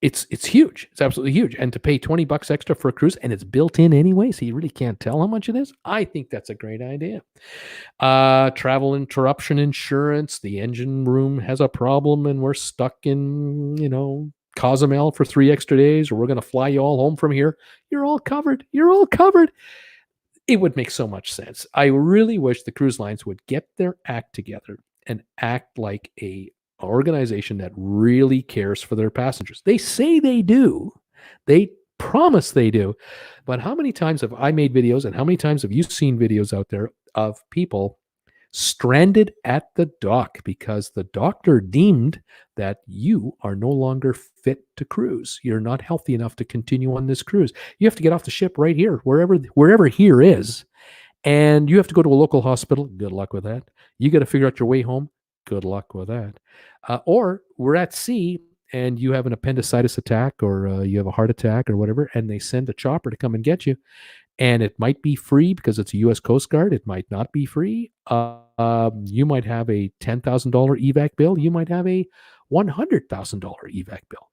It's huge. It's absolutely huge. And to pay $20 extra for a cruise, and it's built in anyway, so you really can't tell how much it is. I think that's a great idea. Travel interruption insurance. The engine room has a problem and we're stuck in, Cozumel for 3 extra days, or we're going to fly you all home from here. You're all covered. You're all covered. It would make so much sense. I really wish the cruise lines would get their act together and act like a organization that really cares for their passengers. They say they do. They promise they do. But how many times have I made videos, and how many times have you seen videos out there of people stranded at the dock because the doctor deemed that you are no longer fit to cruise? You're not healthy enough to continue on this cruise. You have to get off the ship right here, wherever here is, and you have to go to a local hospital. Good luck with that. You got to figure out your way home. Good luck with that. Or we're at sea and you have an appendicitis attack, or you have a heart attack or whatever, and they send a chopper to come and get you. And it might be free because it's a U.S. Coast Guard. It might not be free. You might have a $10,000 evac bill. You might have a $100,000 evac bill.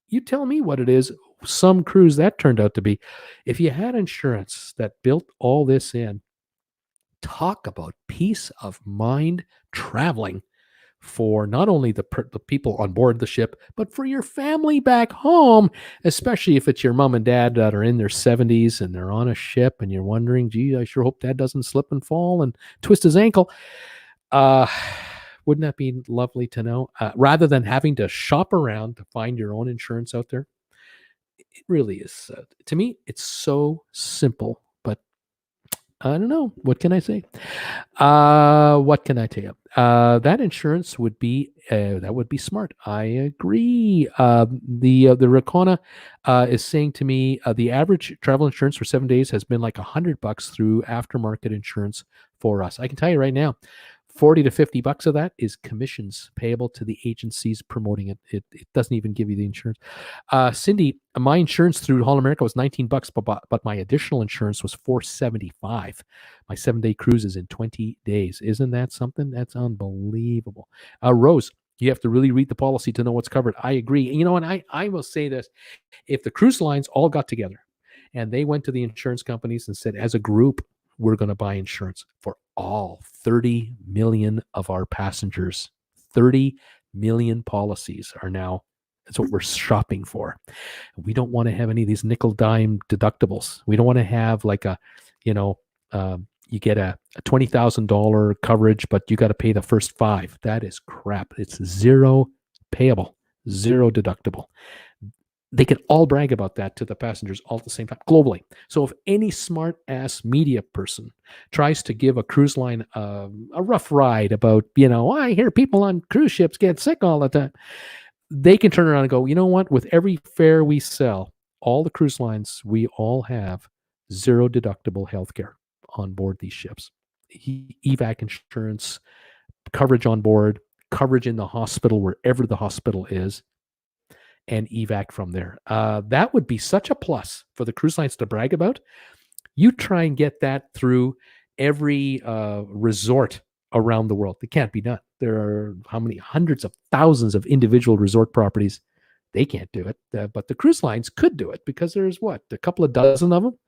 You tell me what it is. Some cruise that turned out to be. If you had insurance that built all this in, talk about peace of mind traveling for not only the people on board the ship, but for your family back home, especially if it's your mom and dad that are in their 70s and they're on a ship and you're wondering, gee, I sure hope dad doesn't slip and fall and twist his ankle. Wouldn't that be lovely to know? Rather than having to shop around to find your own insurance out there, it really is. To me, it's so simple, but I don't know. What can I say? What can I tell you? That insurance would be smart. I agree. The Racona is saying to me the average travel insurance for 7 days has been like $100 through aftermarket insurance for us. I can tell you right now, $40 to $50 of that is commissions payable to the agencies promoting it. It doesn't even give you the insurance. Cindy, my insurance through Hall America was $19, but my additional insurance was $475. My 7-day cruise is in 20 days. Isn't that something? That's unbelievable. Rose, you have to really read the policy to know what's covered. I agree. And I will say this. If the cruise lines all got together and they went to the insurance companies and said, as a group, we're going to buy insurance for all 30 million of our passengers. 30 million policies are now, that's what we're shopping for. We don't want to have any of these nickel dime deductibles. We don't want to have like you get a $20,000 coverage, but you got to pay the first 5. That is crap. It's zero payable, zero deductible. They can all brag about that to the passengers all at the same time globally. So if any smart ass media person tries to give a cruise line a rough ride about, I hear people on cruise ships get sick all the time, they can turn around and go, you know what? With every fare we sell, all the cruise lines, we all have zero deductible healthcare on board these ships. Evac insurance, coverage on board, coverage in the hospital, wherever the hospital is, and evac from there. That would be such a plus for the cruise lines to brag about. You try and get that through every resort around the world. It can't be done. There are how many hundreds of thousands of individual resort properties. They can't do it, but the cruise lines could do it because there's what, a couple of dozen of them,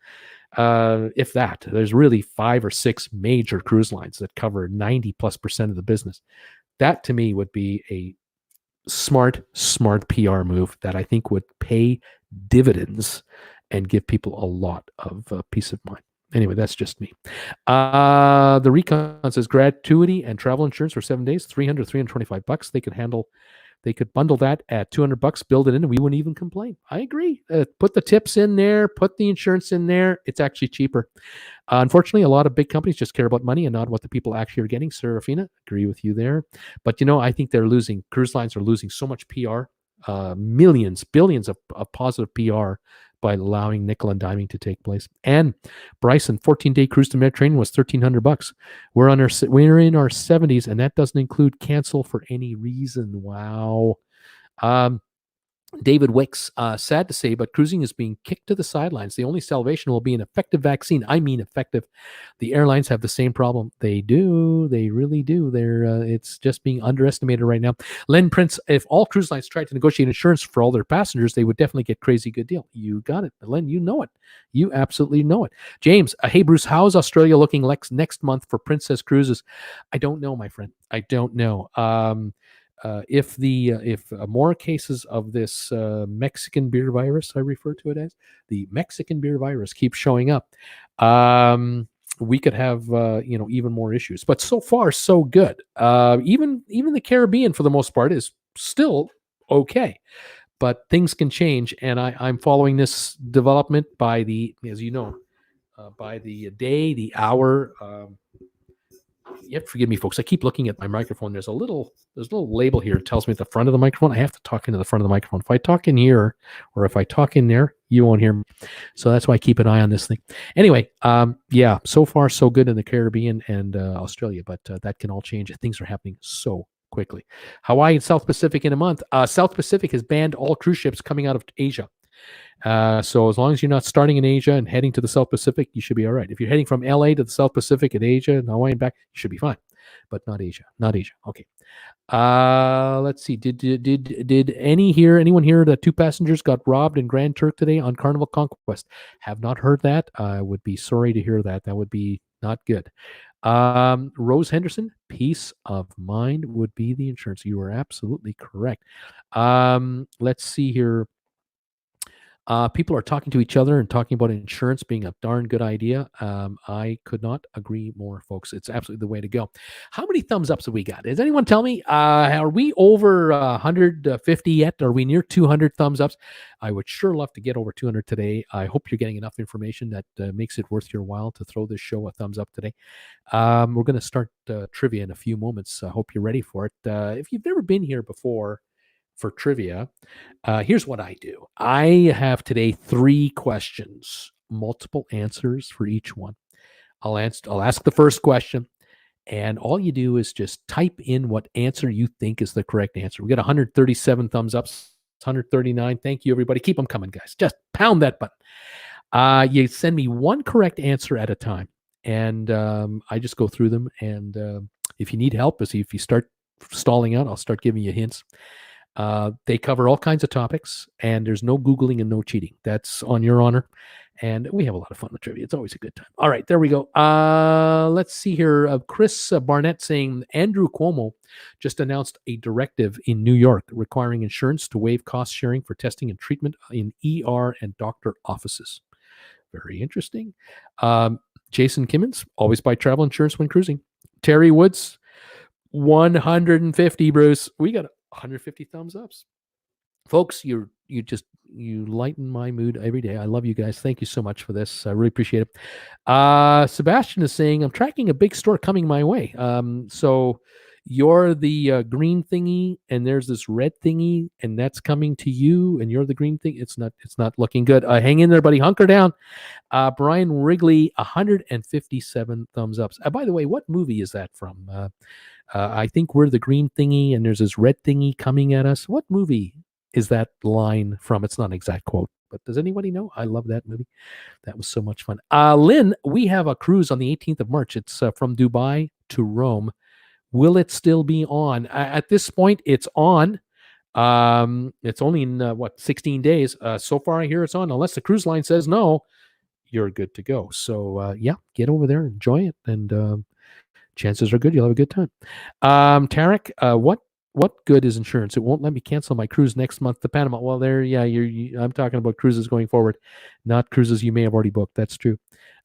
if that. There's really 5 or 6 major cruise lines that cover 90+% of the business. That to me would be a smart PR move that I think would pay dividends and give people a lot of peace of mind. Anyway, that's just me. The recon says gratuity and travel insurance for 7 days, $325. They could bundle that at $200, build it in, and we wouldn't even complain. I agree. Put the tips in there, put the insurance in there. It's actually cheaper. Unfortunately, a lot of big companies just care about money and not what the people actually are getting. Serafina, agree with you there. But, I think cruise lines are losing so much PR, millions, billions of positive PR by allowing nickel and diming to take place. And Bryson, 14-day cruise to Mediterranean was $1,300. We're in our 70s, and that doesn't include cancel for any reason. Wow. David Wicks, sad to say, but cruising is being kicked to the sidelines. The only salvation will be an effective vaccine. I mean effective. The airlines have the same problem. They do. They really do. It's just being underestimated right now. Len Prince, if all cruise lines tried to negotiate insurance for all their passengers, they would definitely get crazy good deal. You got it. Len, you know it. You absolutely know it. James, hey, Bruce, how's Australia looking next month for Princess Cruises? I don't know, my friend. I don't know. If more cases of this Mexican beer virus, I refer to it as the Mexican beer virus, keep showing up, we could have even more issues. But so far, so good. Even the Caribbean, for the most part, is still okay. But things can change, and I'm following this development by the, as you know, by the day, the hour. You have to forgive me, folks. I keep looking at my microphone. There's a little label here that tells me at the front of the microphone. I have to talk into the front of the microphone. If I talk in here or if I talk in there, you won't hear me. So that's why I keep an eye on this thing. Anyway, yeah, so far so good in the Caribbean and Australia, but that can all change. Things are happening so quickly. Hawaii and South Pacific in a month. South Pacific has banned all cruise ships coming out of Asia. So as long as you're not starting in Asia and heading to the South Pacific, you should be all right. If you're heading from LA to the South Pacific and Asia and Hawaii and back, you should be fine. But not Asia. Okay. Let's see. Did anyone hear that 2 passengers got robbed in Grand Turk today on Carnival Conquest? Have not heard that. I would be sorry to hear that. That would be not good. Rose Henderson, peace of mind would be the insurance. You are absolutely correct. Let's see here. People are talking to each other and talking about insurance being a darn good idea. I could not agree more, folks. It's absolutely the way to go. How many thumbs ups have we got? Does anyone tell me? Are we over 150 yet? Are we near 200 thumbs ups? I would sure love to get over 200 today. I hope you're getting enough information that makes it worth your while to throw this show a thumbs up today. We're going to start trivia in a few moments. I hope you're ready for it. If you've never been here before, for trivia, here's what I do. I have today 3 questions, multiple answers for each one. I'll ask the first question, and all you do is just type in what answer you think is the correct answer. We got 137 thumbs ups, 139. Thank you, everybody. Keep them coming, guys. Just pound that button. You send me one correct answer at a time, and I just go through them. And if you need help, if you start stalling out, I'll start giving you hints. They cover all kinds of topics, and there's no Googling and no cheating. That's on your honor. And we have a lot of fun with trivia. It's always a good time. All right, there we go. Let's see here. Chris Barnett saying Andrew Cuomo just announced a directive in New York requiring insurance to waive cost sharing for testing and treatment in ER and doctor offices. Very interesting. Jason Kimmins, always buy travel insurance when cruising. Terry Woods, 150, Bruce. We got 150 thumbs ups, folks. You lighten my mood every day. I love you guys. Thank you so much for this. I really appreciate it. Sebastian is saying I'm tracking a big store coming my way. So you're the green thingy, and there's this red thingy, and that's coming to you, and you're the green thing. It's not looking good. Hang in there, buddy. Hunker down. Brian Wrigley, 157 thumbs ups. By the way, what movie is that from? I think we're the green thingy, and there's this red thingy coming at us. What movie is that line from? It's not an exact quote, but does anybody know? I love that movie. That was so much fun. Lynn, we have a cruise on the 18th of March. It's from Dubai to Rome. Will it still be on? At this point, it's on. It's only in 16 days. So far, I hear it's on. Unless the cruise line says no, you're good to go. So yeah, get over there, enjoy it, and chances are good you'll have a good time. Tarek, what good is insurance? It won't let me cancel my cruise next month to Panama. Well, I'm talking about cruises going forward, not cruises you may have already booked. That's true.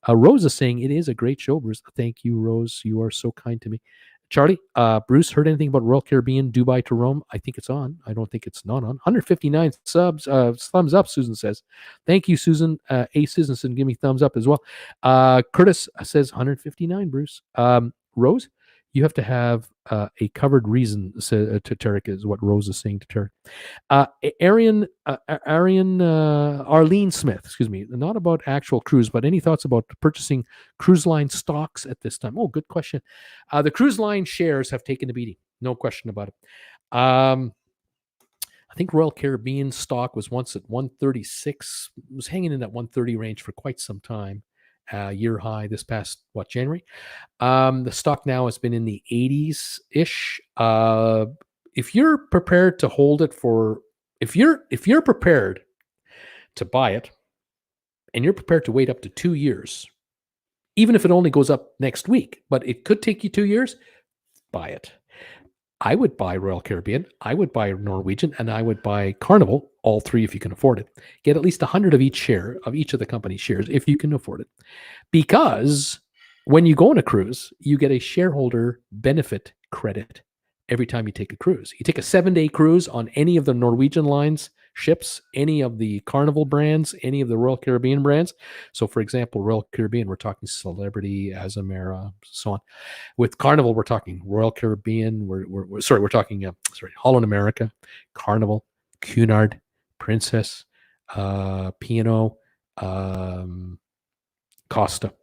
Rose is saying it is a great show, Bruce. Thank you, Rose. You are so kind to me. Charlie, Bruce, heard anything about Royal Caribbean, Dubai to Rome? I think it's on. I don't think it's not on. 159 subs, thumbs up, Susan says. Thank you, Susan. A. Susan, give me thumbs up as well. Curtis says 159, Bruce. Rose, you have to have a covered reason to Tarek, is what Rose is saying to Tarek. Arlene Smith, excuse me, not about actual cruise, but any thoughts about purchasing cruise line stocks at this time? Oh, good question. The cruise line shares have taken a beating, no question about it. I think Royal Caribbean stock was once at 136, was hanging in that 130 range for quite some time. Year high this past January. The stock now has been in the 80s ish. If you're prepared to hold it for, if you're prepared to buy it, and you're prepared to wait up to 2 years, even if it only goes up next week, but it could take you 2 years, buy it. I would buy Royal Caribbean, I would buy Norwegian, and I would buy Carnival, all three if you can afford it. Get at least 100 of each share of each of the company's shares if you can afford it. Because when you go on a cruise, you get a shareholder benefit credit every time you take a cruise. You take a 7-day cruise on any of the Norwegian lines ships, any of the Carnival brands, any of the Royal Caribbean brands. So for example, Royal Caribbean, we're talking Celebrity, Azamara, so on. With Carnival, we're talking Royal Caribbean, we're talking Holland America, Carnival, Cunard, Princess, P&O, Costa.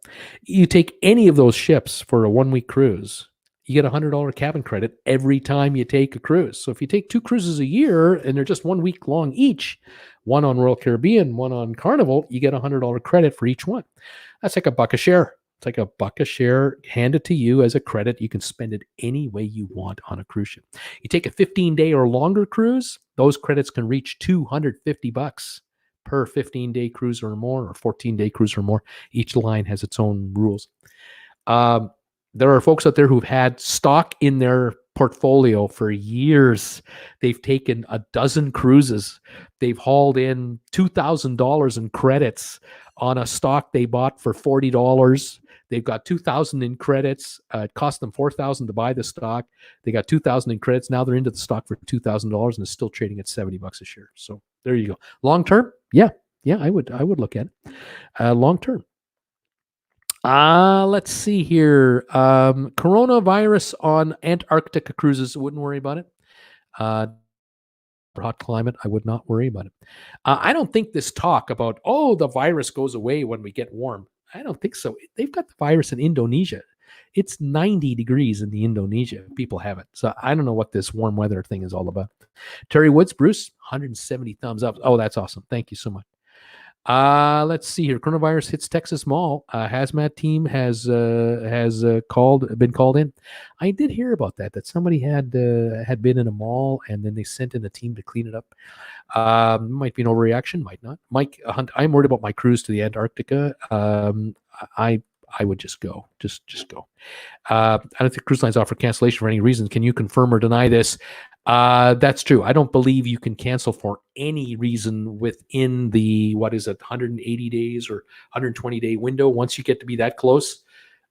You take any of those ships for a 1-week cruise, you get $100 cabin credit every time you take a cruise. So if you take 2 cruises a year and they're just 1 week long each, one on Royal Caribbean, one on Carnival, you get $100 credit for each one. That's like $1 a share. It's like $1 a share handed to you as a credit. You can spend it any way you want on a cruise ship. You take a 15-day or longer cruise, those credits can reach $250 per 15-day cruise or more, or 14-day cruise or more. Each line has its own rules. There are folks out there who've had stock in their portfolio for years. They've taken a dozen cruises. They've hauled in $2,000 in credits on a stock they bought for $40. They've got $2,000 in credits. It cost them $4,000 to buy the stock. They got $2,000 in credits. Now they're into the stock for $2,000 and it's still trading at $70 a share. So there you go. Long term, yeah, I would look at it. Long term. Let's see here. Coronavirus on Antarctica cruises. Wouldn't worry about it. For hot climate, I would not worry about it. I don't think this talk about, the virus goes away when we get warm. I don't think so. They've got the virus in Indonesia. It's 90 degrees in the Indonesia. People have it. So I don't know what this warm weather thing is all about. Terry Woods, Bruce, 170 thumbs up. Oh, that's awesome. Thank you so much. Let's see here. Coronavirus hits Texas Mall. Hazmat team has been called in. I did hear about that somebody had been in a mall and then they sent in a team to clean it up. Might be an overreaction, might not. Mike Hunt, I'm worried about my cruise to the Antarctica. I would just go. Just go. I don't think cruise lines offer cancellation for any reason. Can you confirm or deny this? That's true. I don't believe you can cancel for any reason within the 180 days or 120-day window. Once you get to be that close,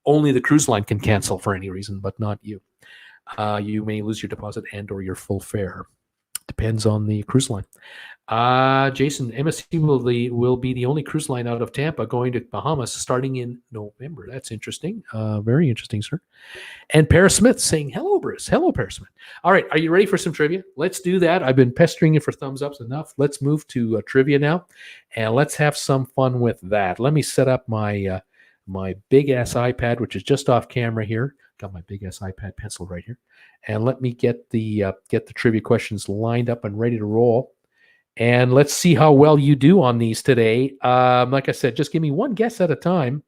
only the cruise line can cancel for any reason, but not you. You may lose your deposit and or your full fare. Depends on the cruise line. Jason, MSC will be the only cruise line out of Tampa going to Bahamas starting in November. That's interesting. Very interesting, sir. And Paris Smith saying, hello, Bruce. Hello, Paris Smith. All right. Are you ready for some trivia? Let's do that. I've been pestering you for thumbs ups enough. Let's move to trivia now, and let's have some fun with that. Let me set up my my big-ass iPad, which is just off camera here. Got my big-ass iPad pencil right here. And let me get the trivia questions lined up and ready to roll. And let's see how well you do on these today. Like I said, just give me one guess at a time,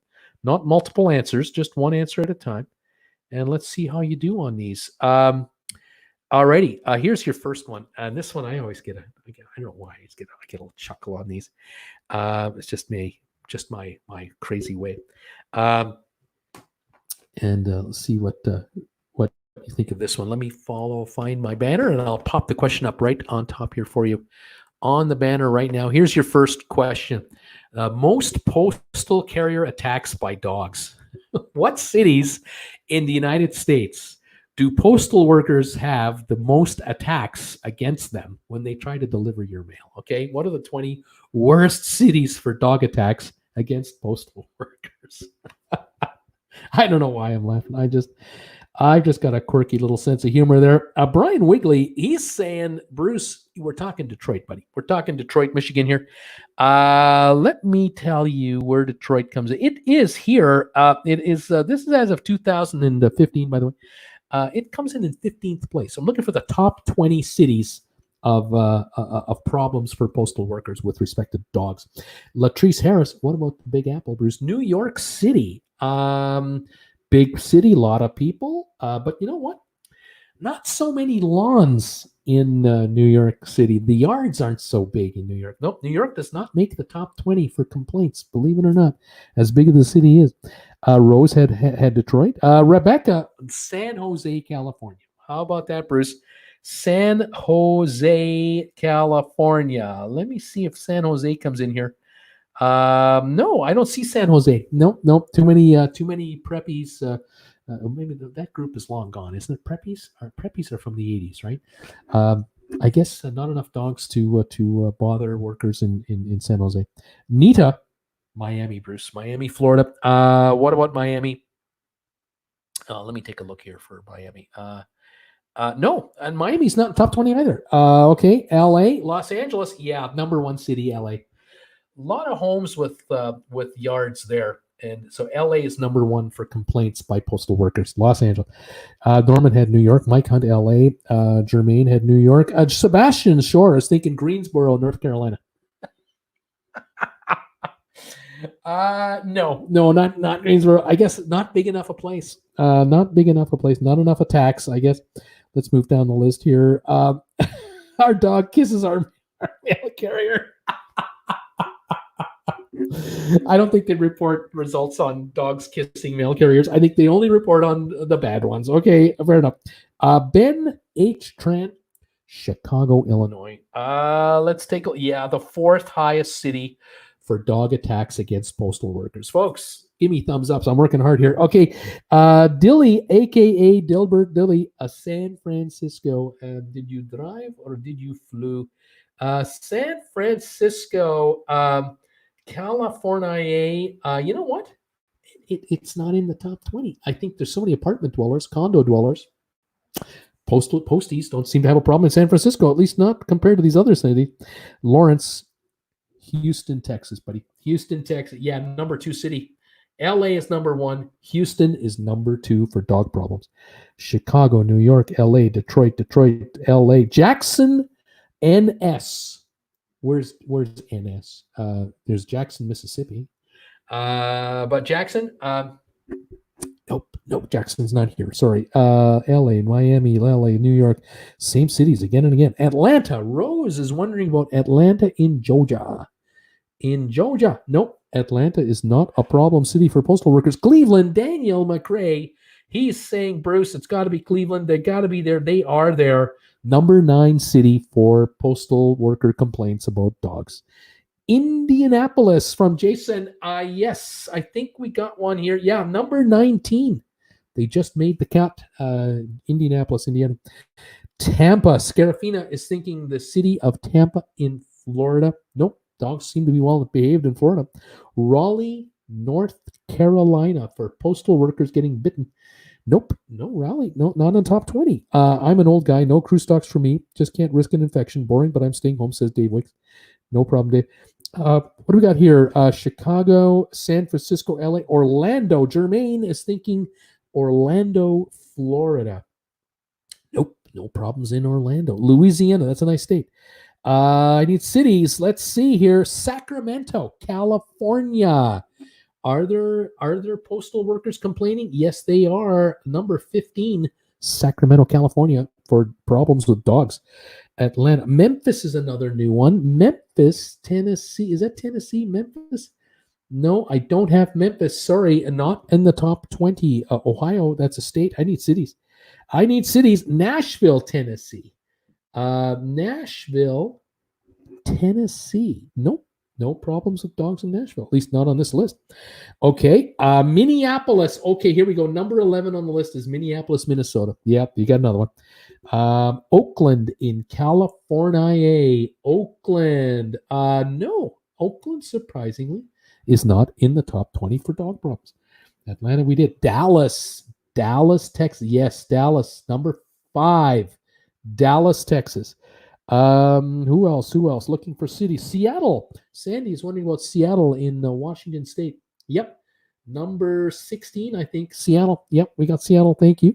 not multiple answers, just one answer at a time. And let's see how you do on these. Alrighty, here's your first one. And this one I always get I don't know why I get a little chuckle on these. It's just me, just my crazy way. And let's see what you think of this one. Let me find my banner, and I'll pop the question up right on top here for you on the banner right now. Here's your first question. Most postal carrier attacks by dogs. What cities in the United States do postal workers have the most attacks against them when they try to deliver your mail? Okay, what are the 20 worst cities for dog attacks against postal workers? I don't know why I'm laughing. I've just got a quirky little sense of humor there. Brian Wigley, he's saying, Bruce, we're talking Detroit, buddy. We're talking Detroit, Michigan here. Let me tell you where Detroit comes in. It is here. It is. This is as of 2015, by the way. It comes in 15th place. I'm looking for the top 20 cities of problems for postal workers with respect to dogs. Latrice Harris, what about the Big Apple, Bruce? New York City. Big city, a lot of people, but you know what? Not so many lawns in New York City. The yards aren't so big in New York. Nope, New York does not make the top 20 for complaints, believe it or not, as big as the city is. Rose had Detroit. Rebecca, San Jose, California. How about that, Bruce? San Jose, California. Let me see if San Jose comes in here. No, I don't see San Jose. Nope. Too many preppies. Maybe that group is long gone, isn't it? Preppies are from the 80s, right? I guess not enough dogs to bother workers in San Jose. Nita, Miami, Bruce, Miami, Florida. What about Miami? Let me take a look here for Miami. No, and Miami's not top 20 either. Okay, LA, Los Angeles, yeah, number one city, LA. A lot of homes with yards there, and so LA is number one for complaints by postal workers. Los Angeles, Norman had New York, Mike Hunt, LA, Jermaine had New York, Sebastian Shore is thinking Greensboro, North Carolina. No, not Greensboro. I guess not big enough a place. Not big enough a place. Not enough attacks. I guess. Let's move down the list here. Our dog kisses our mail carrier. I don't think they report results on dogs kissing mail carriers. I think they only report on the bad ones. Okay, fair enough. Ben H. Trent, Chicago, Illinois. Let's take the fourth highest city for dog attacks against postal workers. Folks, give me thumbs ups. I'm working hard here. Okay, Dilly, a.k.a. Dilbert Dilly, San Francisco. Did you drive or did you flew? San Francisco, California, you know what? It's not in the top 20. I think there's so many apartment dwellers, condo dwellers. Posties don't seem to have a problem in San Francisco, at least not compared to these other cities. Lawrence, Houston, Texas, buddy. Houston, Texas. Yeah, number 2 city. LA is number 1. Houston is number 2 for dog problems. Chicago, New York, LA, Detroit, LA. Jackson, NS. Where's NS? There's Jackson, Mississippi. But Jackson, nope, Jackson's not here. Sorry. LA, Miami, LA, New York, same cities again and again. Atlanta. Rose is wondering about Atlanta in Georgia. Nope, Atlanta is not a problem city for postal workers. Cleveland, Daniel McRae, he's saying, Bruce, it's got to be Cleveland. They got to be there. They are there. Number 9 city for postal worker complaints about dogs. Indianapolis from Jason. Yes, I think we got one here. Yeah, number 19. They just made the cut. Indianapolis, Indiana. Tampa. Scarafina is thinking the city of Tampa in Florida. Nope. Dogs seem to be well behaved in Florida. Raleigh, North Carolina for postal workers getting bitten. Nope. No Raleigh. No, not in top 20. I'm an old guy. No crew stocks for me. Just can't risk an infection. Boring, but I'm staying home, says Dave Wicks. No problem, Dave. What do we got here? Chicago, San Francisco, LA, Orlando. Jermaine is thinking Orlando, Florida. Nope, no problems in Orlando. Louisiana, that's a nice state. I need cities. Let's see here. Sacramento, California. Are there postal workers complaining? Yes, they are. Number 15, Sacramento, California, for problems with dogs. Atlanta. Memphis is another new one. Memphis, Tennessee. Is that Tennessee? Memphis? No, I don't have Memphis. Sorry, not in the top 20. Ohio, that's a state. I need cities. Nashville, Tennessee. Nashville, Tennessee. Nope. No problems with dogs in Nashville, at least not on this list. Okay. Minneapolis. Okay, here we go. Number 11 on the list is Minneapolis, Minnesota. Yep, you got another one. Oakland in California. Oakland. No. Oakland, surprisingly, is not in the top 20 for dog problems. Atlanta, we did. Dallas, Texas. Yes, Dallas. Number 5. Dallas, Texas. Who else? Looking for cities. Seattle. Sandy is wondering about Seattle in Washington State. Yep. Number 16, I think. Seattle. Yep, we got Seattle. Thank you.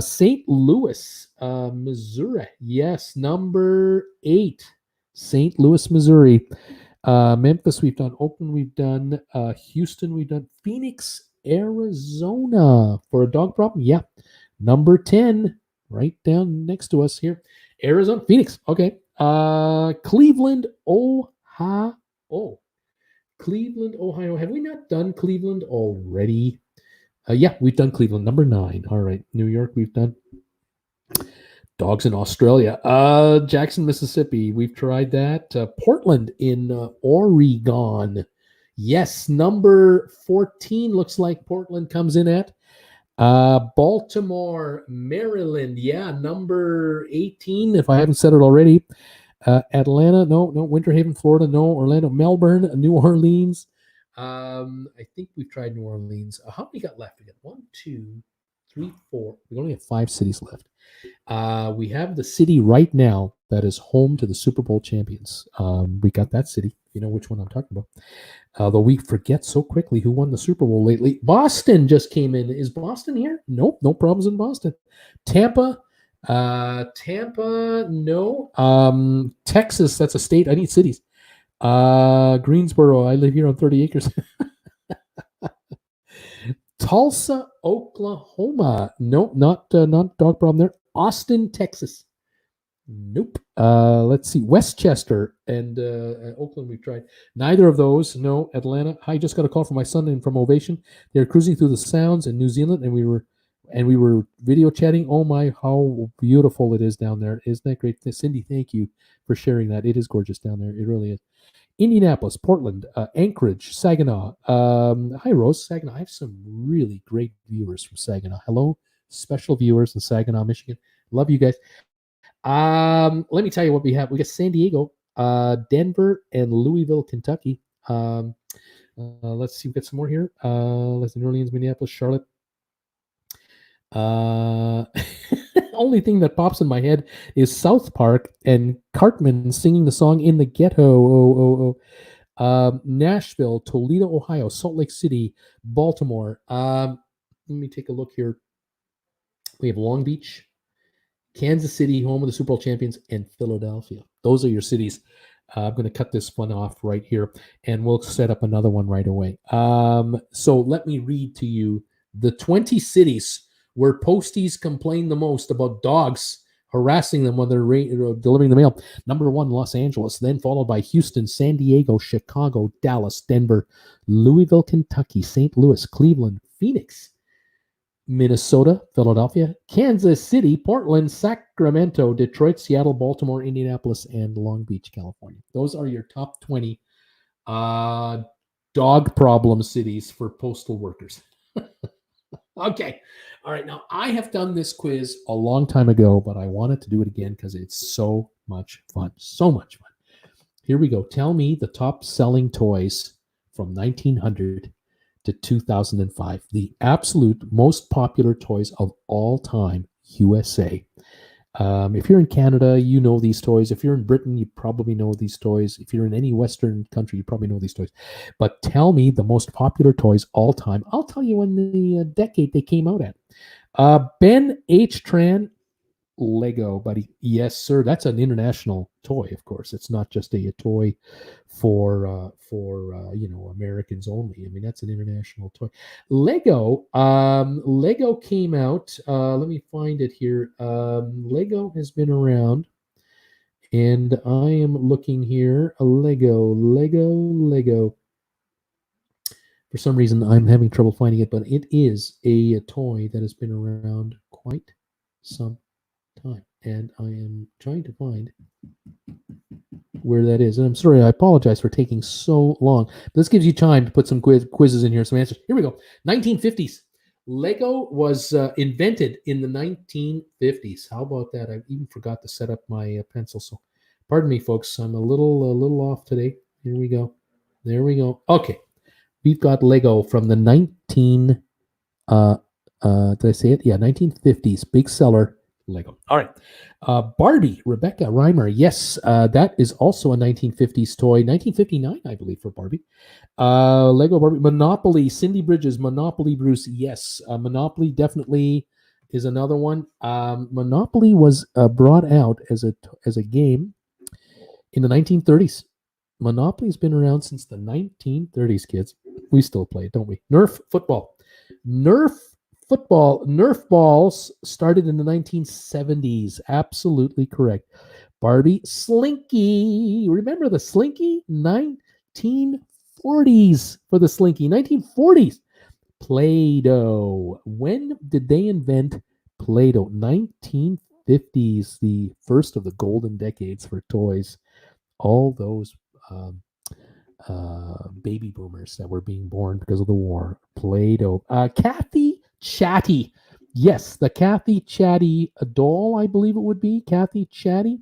St. Louis, Missouri. Yes, number 8. St. Louis, Missouri. Memphis, we've done. Oakland, we've done. Houston, we've done. Phoenix, Arizona. For a dog problem? Yeah. Number 10, right down next to us here. Arizona, Phoenix. Okay. Cleveland, Ohio. Cleveland, Ohio. Have we not done Cleveland already? Yeah, we've done Cleveland. Number 9. All right. New York, we've done. Dogs in Australia. Jackson, Mississippi. We've tried that. Portland in Oregon. Yes, number 14 looks like Portland comes in at. Baltimore, Maryland. Yeah, number 18, if I haven't said it already. Atlanta, no. Winter Haven, Florida, no. Orlando, Melbourne, New Orleans. I think we've tried New Orleans. How many got left? We got 1, 2, 3, 4. We only have 5 cities left. We have the city right now that is home to the Super Bowl champions. We got that city. You know which one I'm talking about. Though we forget so quickly who won the Super Bowl lately. Boston just came in. Is Boston here? Nope, no problems in Boston. Tampa, no. Texas, that's a state. I need cities. Greensboro, I live here on 30 acres. Tulsa, Oklahoma. Nope, not dog problem there. Austin, Texas. Nope. Let's see. Westchester and Oakland we've tried. Neither of those. No. Atlanta. I just got a call from my son in from Ovation. They're cruising through the Sounds in New Zealand, and we were video chatting. Oh my, how beautiful it is down there. Isn't that great? Cindy, thank you for sharing that. It is gorgeous down there. It really is. Indianapolis, Portland, Anchorage, Saginaw. Hi, Rose, Saginaw. I have some really great viewers from Saginaw. Hello, special viewers in Saginaw, Michigan. Love you guys. Let me tell you what we have. We got San Diego, Denver, and Louisville, Kentucky. Let's see. We got some more here. Let's New Orleans, Minneapolis, Charlotte. Only thing that pops in my head is South Park and Cartman singing the song "In the Ghetto." Nashville, Toledo, Ohio, Salt Lake City, Baltimore. Let me take a look here. We have Long Beach, Kansas City, home of the Super Bowl champions, and Philadelphia. Those are your cities. I'm going to cut this one off right here, and we'll set up another one right away. So let me read to you the 20 cities where posties complain the most about dogs harassing them when they're delivering the mail. Number 1, Los Angeles, then followed by Houston, San Diego, Chicago, Dallas, Denver, Louisville, Kentucky, St. Louis, Cleveland, Phoenix, Minnesota, Philadelphia, Kansas City, Portland, Sacramento, Detroit, Seattle, Baltimore, Indianapolis, and Long Beach, California. Those are your top 20 dog problem cities for postal workers. Okay. All right, now I have done this quiz a long time ago, but I wanted to do it again because it's so much fun. So much fun. Here we go. Tell me the top selling toys from 1900 to 2005. The absolute most popular toys of all time, USA. If you're in Canada, you know these toys. If you're in Britain, you probably know these toys. If you're in any Western country, you probably know these toys. But tell me the most popular toys all time. I'll tell you when the decade they came out at. Ben H. Tran, Lego, buddy. Yes, sir. That's an international toy, of course. It's not just a toy for Americans only. I mean, that's an international toy. Lego. Lego came out. Let me find it here. Lego has been around, and I am looking here. Lego. For some reason, I'm having trouble finding it, but it is a toy that has been around quite some time, and I am trying to find where that is. And I'm sorry, I apologize for taking so long. But this gives you time to put some quizzes in here, some answers. Here we go. 1950s. Lego was invented in the 1950s. How about that? I even forgot to set up my pencil. So, pardon me, folks. I'm a little off today. Here we go. There we go. Okay, we've got Lego from the did I say it? Yeah, 1950s. Big seller. Lego. All right. Barbie, Rebecca Reimer. Yes, that is also a 1950s toy. 1959, I believe, for Barbie. Lego Barbie. Monopoly, Cindy Bridges. Monopoly, Bruce. Yes, Monopoly definitely is another one. Monopoly was brought out as a game in the 1930s. Monopoly's been around since the 1930s, kids. We still play it, don't we? Nerf football. Nerf balls started in the 1970s. Absolutely correct. Barbie, Slinky. Remember the Slinky? 1940s for the Slinky. 1940s. Play-Doh. When did they invent Play-Doh? 1950s, the first of the golden decades for toys. All those baby boomers that were being born because of the war. Play-Doh. Kathy Chatty. Yes, the Kathy Chatty doll, I believe it would be. Kathy Chatty.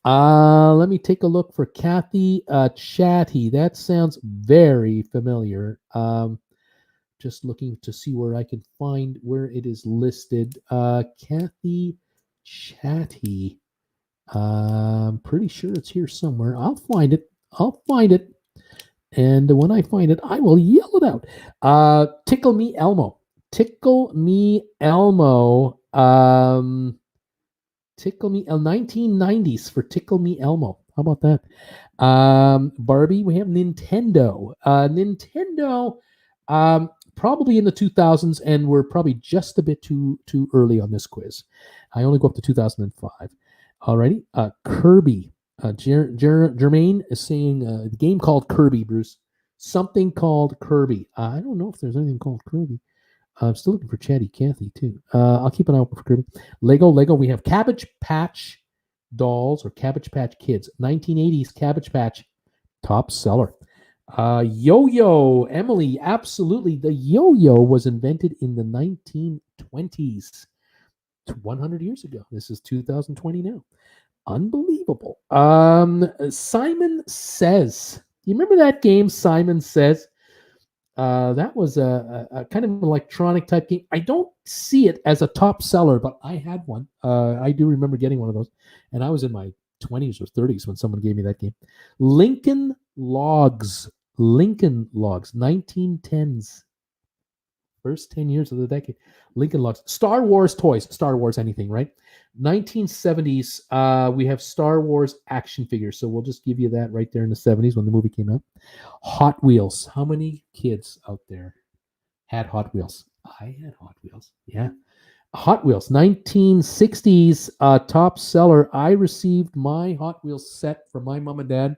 Let me take a look for Kathy Chatty. That sounds very familiar. Just looking to see where I can find where it is listed. Kathy Chatty. I'm pretty sure it's here somewhere. I'll find it. And when I find it, I will yell it out. Tickle Me Elmo. Tickle Me Elmo. 1990s for Tickle Me Elmo. How about that? Barbie, we have Nintendo. Nintendo, probably in the 2000s, and we're probably just a bit too early on this quiz. I only go up to 2005. Alrighty. Kirby. Jermaine is saying the game called Kirby, Bruce. Something called Kirby. I don't know if there's anything called Kirby. I'm still looking for Chatty Cathy, too. I'll keep an eye out for Kirby. Lego. We have Cabbage Patch Dolls or Cabbage Patch Kids. 1980s Cabbage Patch. Top seller. Yo-Yo. Emily, absolutely. The yo-yo was invented in the 1920s. 100 years ago. This is 2020 now. Unbelievable. Simon Says. You remember that game, Simon Says? That was a kind of electronic type game. I don't see it as a top seller, but I had one. I do remember getting one of those. And I was in my 20s or 30s when someone gave me that game. Lincoln Logs. 1910s. First 10 years of the decade. Lincoln Logs. Star Wars toys. Star Wars anything, right? 1970s, we have Star Wars action figures. So we'll just give you that right there in the 70s when the movie came out. Hot Wheels. How many kids out there had Hot Wheels? I had Hot Wheels. Yeah. Hot Wheels. 1960s, top seller. I received my Hot Wheels set from my mom and dad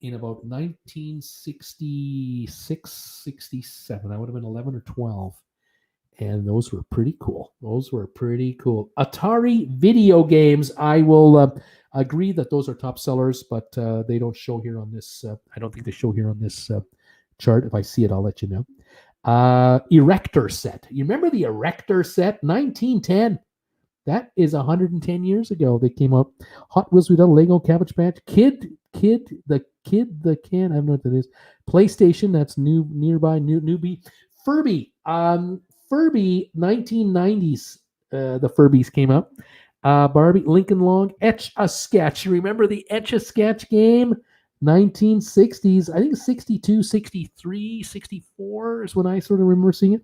in about 1966, 67. I would have been 11 or 12. And those were pretty cool. Atari video games. I will agree that those are top sellers, but they don't show here on this. I don't think they show here on this chart. If I see it, I'll let you know. Erector set. You remember the Erector set? 1910. That is 110 years ago. They came out. Hot Wheels without Lego, Cabbage Patch, the can. I don't know what that is. PlayStation. That's newbie. Furby. Furby. 1990s. The Furbies came out. Barbie, Lincoln Long, Etch a Sketch. You remember the Etch a Sketch game? 1960s. I think 62, 63, 64 is when I sort of remember seeing it.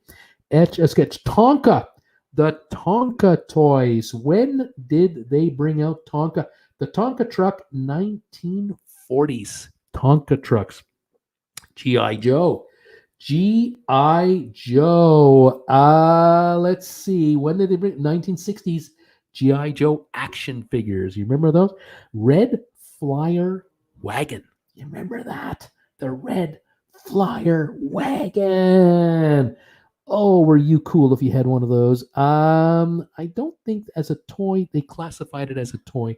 Etch a Sketch. Tonka. The Tonka toys. When did they bring out Tonka? The Tonka truck, 1940s. Tonka trucks. G.I. Joe. G.I. Joe. Let's see. When did they bring 1960s? G.I. Joe action figures. You remember those? Red Flyer Wagon. You remember that? The Red Flyer Wagon. Oh, were you cool if you had one of those? I don't think as a toy, they classified it as a toy,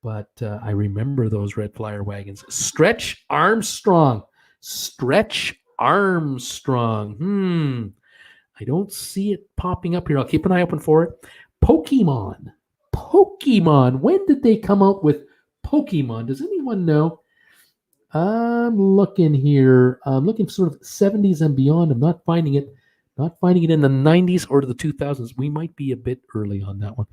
but I remember those Red Flyer wagons. Stretch Armstrong. Stretch Armstrong. I don't see it popping up here. I'll keep an eye open for it. Pokemon. Pokemon. When did they come out with Pokemon? Does anyone know? I'm looking here. I'm looking sort of 70s and beyond. I'm not finding it. Not finding it in the 90s or the 2000s. We might be a bit early on that one.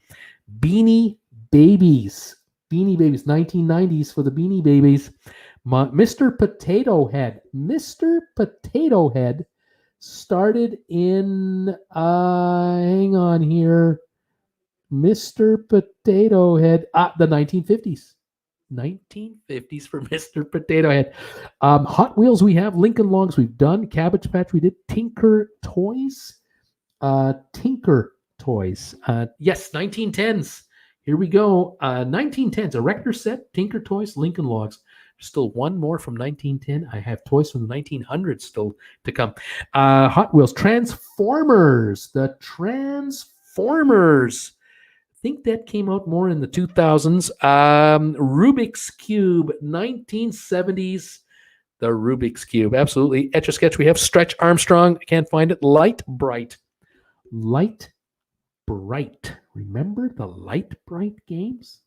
Beanie Babies. Beanie Babies. 1990s for the Beanie Babies. Mr. Potato Head. Mr. Potato Head started in, hang on here. Mr. Potato Head, the 1950s. 1950s for Mr. Potato Head. Hot Wheels we have. Lincoln Logs we've done. Cabbage Patch we did. Tinker Toys. Tinker Toys. Yes, 1910s. Here we go. 1910s. Erector set. Tinker Toys. Lincoln Logs. Still one more from 1910. I have toys from the 1900s still to come. Hot Wheels. Transformers. The Transformers. I think that came out more in the 2000s. Rubik's Cube, 1970s. The Rubik's Cube, absolutely. Etch a Sketch. We have Stretch Armstrong. I can't find it. Light Bright. Light Bright. Remember the Light Bright games?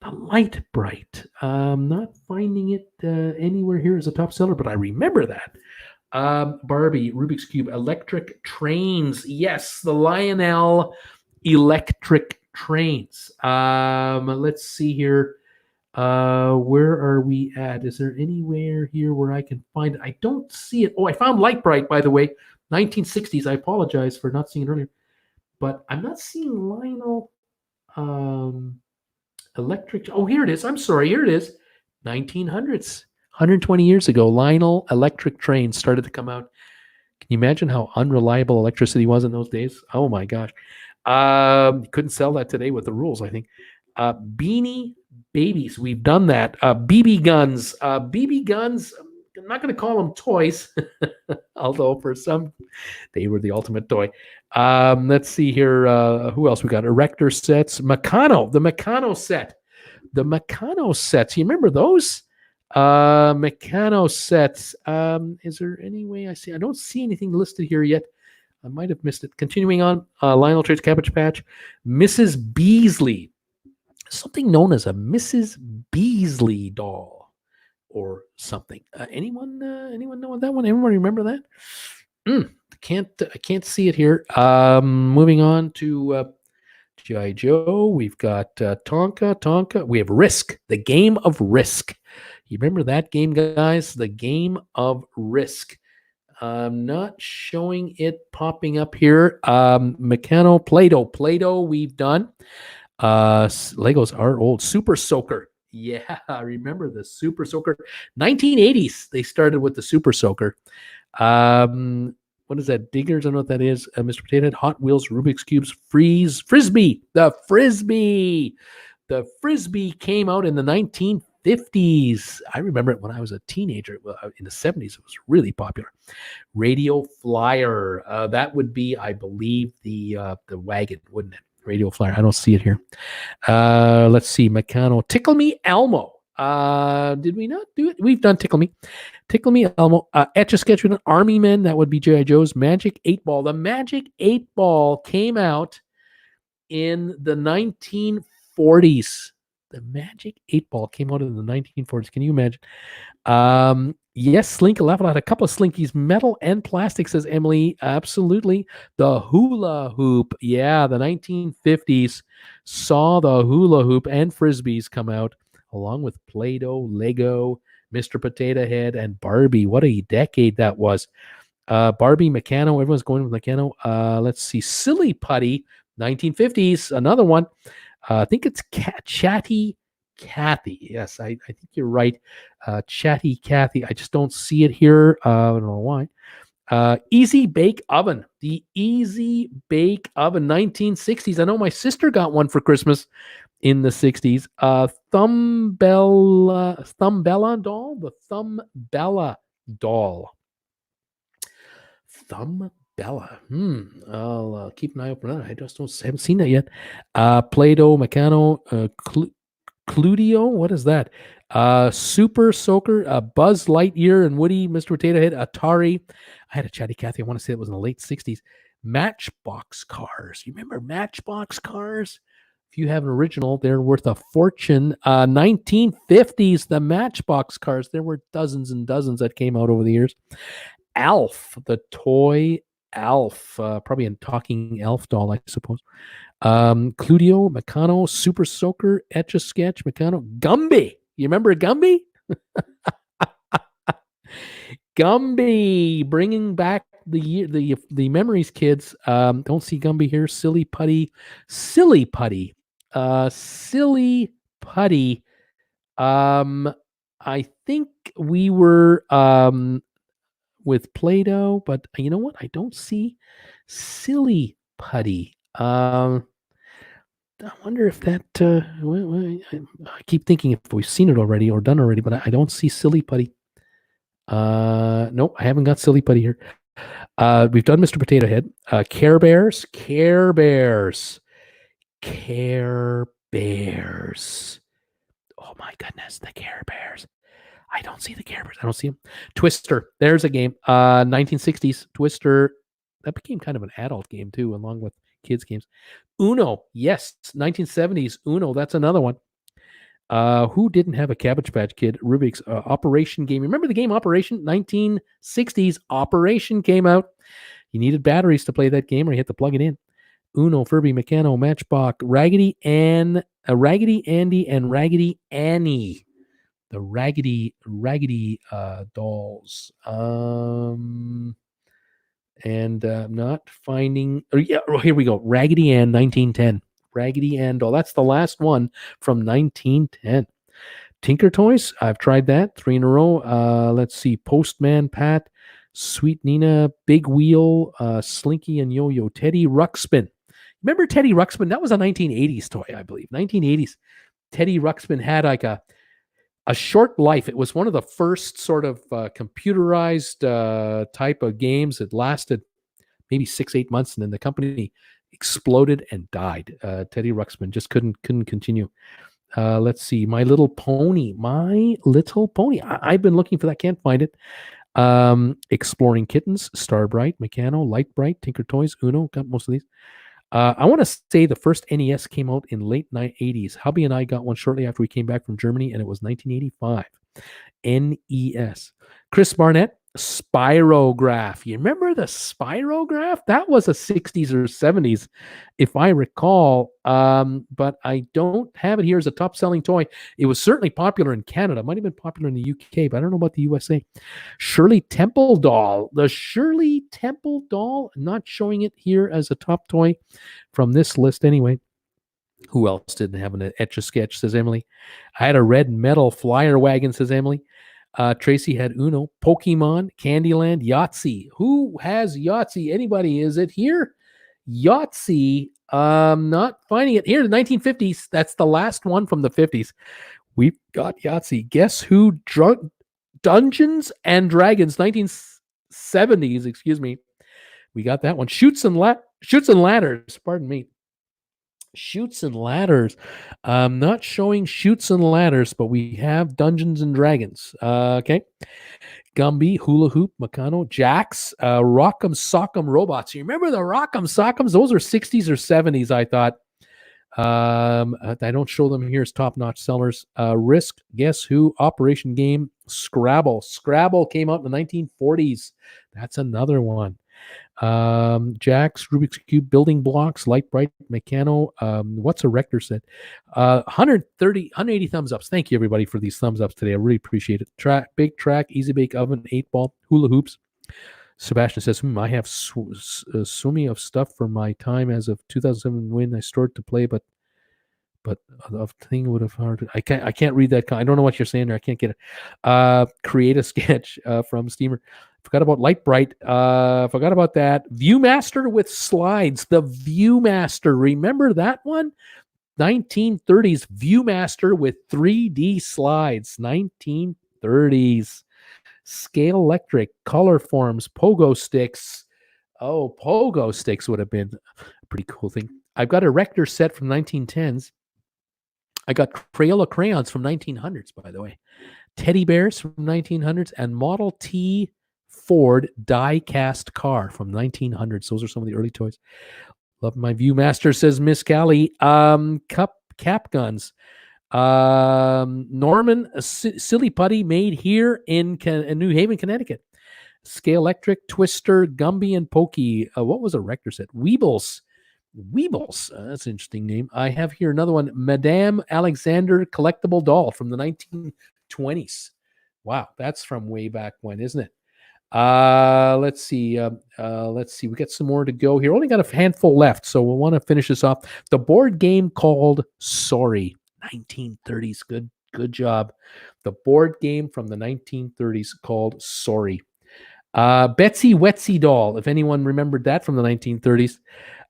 The Light Bright. Not finding it anywhere here as a top seller, but I remember that. Barbie, Rubik's Cube, Electric Trains. Yes, the Lionel Electric Trains. Let's see here. Where are we at? Is there anywhere here where I can find it? I don't see it. Oh, I found Light Bright, by the way. 1960s. I apologize for not seeing it earlier. But I'm not seeing Lionel Electric. Oh, here it is. I'm sorry. Here it is. 1900s. 120 years ago, Lionel Electric Trains started to come out. Can you imagine how unreliable electricity was in those days? Oh, my gosh. You couldn't sell that today with the rules, I think. Beanie Babies, we've done that. BB guns. BB guns, I'm not going to call them toys, although for some, they were the ultimate toy. Let's see here. Who else we got? Erector sets. Meccano, the Meccano set. The Meccano sets. You remember those? Meccano sets. Is there any way I see? I don't see anything listed here yet. I might have missed it. Continuing on, Lionel Trace Cabbage Patch, Mrs. Beasley, something known as a Mrs. Beasley doll, or something. Anyone know what that one? Anyone remember that? I can't see it here. Moving on to G.I. Joe. We've got Tonka. We have Risk, the game of Risk. You remember that game, guys? The game of Risk. I'm not showing it popping up here. Meccano, Play-Doh we've done. Legos are old. Super Soaker. Yeah, I remember the Super Soaker. 1980s, they started with the Super Soaker. What is that? Diggers? I don't know what that is. Mr. Potato Head, Hot Wheels, Rubik's Cubes, Frisbee. The Frisbee. The Frisbee came out in the 1950s. I remember it when I was a teenager. Well, in the 70s, it was really popular. Radio Flyer. That would be, I believe, the wagon, wouldn't it? Radio Flyer. I don't see it here. Let's see. Meccano. Tickle Me Elmo. Did we not do it? We've done Tickle Me. Tickle Me, Elmo. Etch-a-Sketch with an Army Men. That would be G.I. Joe's. Magic 8 Ball. The Magic 8 Ball came out in the 1940s. The Magic 8 Ball came out in the 1940s. Can you imagine? Yes, Slink Level had a couple of Slinkies, metal and plastic, says Emily. Absolutely. The hula hoop. Yeah, the 1950s saw the hula hoop and Frisbees come out, along with Play-Doh, Lego, Mr. Potato Head, and Barbie. What a decade that was. Barbie, Meccano. Everyone's going with Meccano. Let's see. Silly Putty, 1950s. Another one. I think it's Chatty Cathy. Yes, I think you're right. Chatty Cathy. I just don't see it here. I don't know why. Easy Bake Oven. The Easy Bake Oven, 1960s. I know my sister got one for Christmas in the 60s. Thumbella doll. The Thumbella doll. Thumbella. I'll keep an eye open on that. I just haven't seen that yet. Play-Doh, Meccano, Cludio. What is that? Super Soaker, Buzz Lightyear and Woody, Mr. Potato Head, Atari. I had a Chatty Cathy. I want to say it was in the late 60s. Matchbox cars. You remember Matchbox cars? If you have an original, they're worth a fortune. 1950s, the Matchbox cars. There were dozens and dozens that came out over the years. Alf, the toy Alf, probably a talking elf doll, I suppose. Cludio, Meccano, Super Soaker, Etch-a-Sketch, Meccano, Gumby. You remember Gumby? Gumby, bringing back the memories, kids. Don't see Gumby here. Silly Putty. Silly Putty. I think we were with Play-Doh, but you know what? I don't see Silly Putty. I wonder if that. I keep thinking if we've seen it already or done already, but I don't see Silly Putty. Nope, I haven't got Silly Putty here. We've done Mr. Potato Head. Care Bears. Care Bears. Care Bears. Oh my goodness, the Care Bears. I don't see the Care Bears. I don't see them. Twister. There's a game. 1960s. Twister. That became kind of an adult game too, along with kids games. Uno. Yes. 1970s. Uno. That's another one. Who didn't have a Cabbage Patch Kid? Rubik's Operation game. Remember the game Operation? 1960s. Operation came out. You needed batteries to play that game, or you had to plug it in. Uno, Furby, Meccano, Matchbox, Raggedy Andy, and Raggedy Annie. The Raggedy dolls. And I'm not finding. Here we go. Raggedy Ann, 1910. Raggedy Ann doll. That's the last one from 1910. Tinker Toys. I've tried that 3 in a row. Let's see. Postman Pat, Sweet Nina, Big Wheel, Slinky and Yo-Yo, Teddy Ruxpin. Remember Teddy Ruxpin? That was a 1980s toy, I believe. 1980s. Teddy Ruxpin had like a short life. It was one of the first sort of computerized type of games. It lasted maybe 6-8 months, and then the company exploded and died. Teddy Ruxpin just couldn't continue. Let's see. My Little Pony. I've been looking for that. Can't find it. Exploring Kittens, Starbright, Meccano, Lightbright, Tinker Toys, Uno. Got most of these. I want to say the first NES came out in late 80s. Hubby and I got one shortly after we came back from Germany, and it was 1985. NES. Chris Barnett, Spirograph. You remember the Spirograph? That was a 60s or 70s, if I recall. But I don't have it here as a top-selling toy. It was certainly popular in Canada. It might have been popular in the UK, but I don't know about the USA. Shirley Temple doll. The Shirley Temple doll. Not showing it here as a top toy from this list anyway. Who else didn't have an Etch-a-Sketch, says Emily. I had a red metal flyer wagon, says Emily. Tracy had Uno, Pokemon, Candyland, Yahtzee. Who has Yahtzee? Anybody? Is it here? Yahtzee. Not finding it here. The 1950s. That's the last one from the 50s. We've got Yahtzee. Guess who? Dungeons and Dragons. 1970s. Excuse me. We got that one. Shoots and Ladders. Pardon me. Shoots and Ladders. Not showing Shoots and Ladders, but we have Dungeons and Dragons. Okay. Gumby, Hula Hoop, Meccano, Jax, Rock'em Sock'em Robots. You remember the Rock'em Sock'ems? Those are 60s or 70s, I thought. I don't show them here as top-notch sellers. Risk, Guess Who, Operation Game, Scrabble. Scrabble came out in the 1940s. That's another one. Jax, Rubik's Cube, Building Blocks, Light Bright, Meccano. What's a Rector set? 180 thumbs ups. Thank you, everybody, for these thumbs ups today. I really appreciate it. Big Track, Easy Bake Oven, 8-Ball, Hula Hoops. Sebastian says, I have so many of stuff from my time as of 2007 when I started to play, but a thing would have hard. I can't read that. I don't know what you're saying there. I can't get it. Create a sketch from Steamer. Forgot about Light Bright. Forgot about that. Viewmaster with slides. The Viewmaster. Remember that one? 1930s Viewmaster with 3D slides. 1930s. Scale Electric, Color Forms, Pogo Sticks. Oh, Pogo Sticks would have been a pretty cool thing. I've got a Rector set from 1910s. I got Crayola crayons from 1900s, by the way. Teddy bears from 1900s and Model T Ford die-cast car from 1900s. Those are some of the early toys. Love my Viewmaster, says Miss Callie. Cap guns. Norman, Silly Putty, made here in New Haven, Connecticut. Scale Electric, Twister, Gumby, and Pokey. What was a Rector set? Weebles. That's an interesting name. I have here another one. Madame Alexander collectible doll from the 1920s. Wow, that's from way back when, isn't it? Let's see. We got some more to go here. Only got a handful left, so we'll want to finish this off. The board game called Sorry. 1930s. Good job. The board game from the 1930s called Sorry. Betsy Wetsy doll, if anyone remembered that from the 1930s.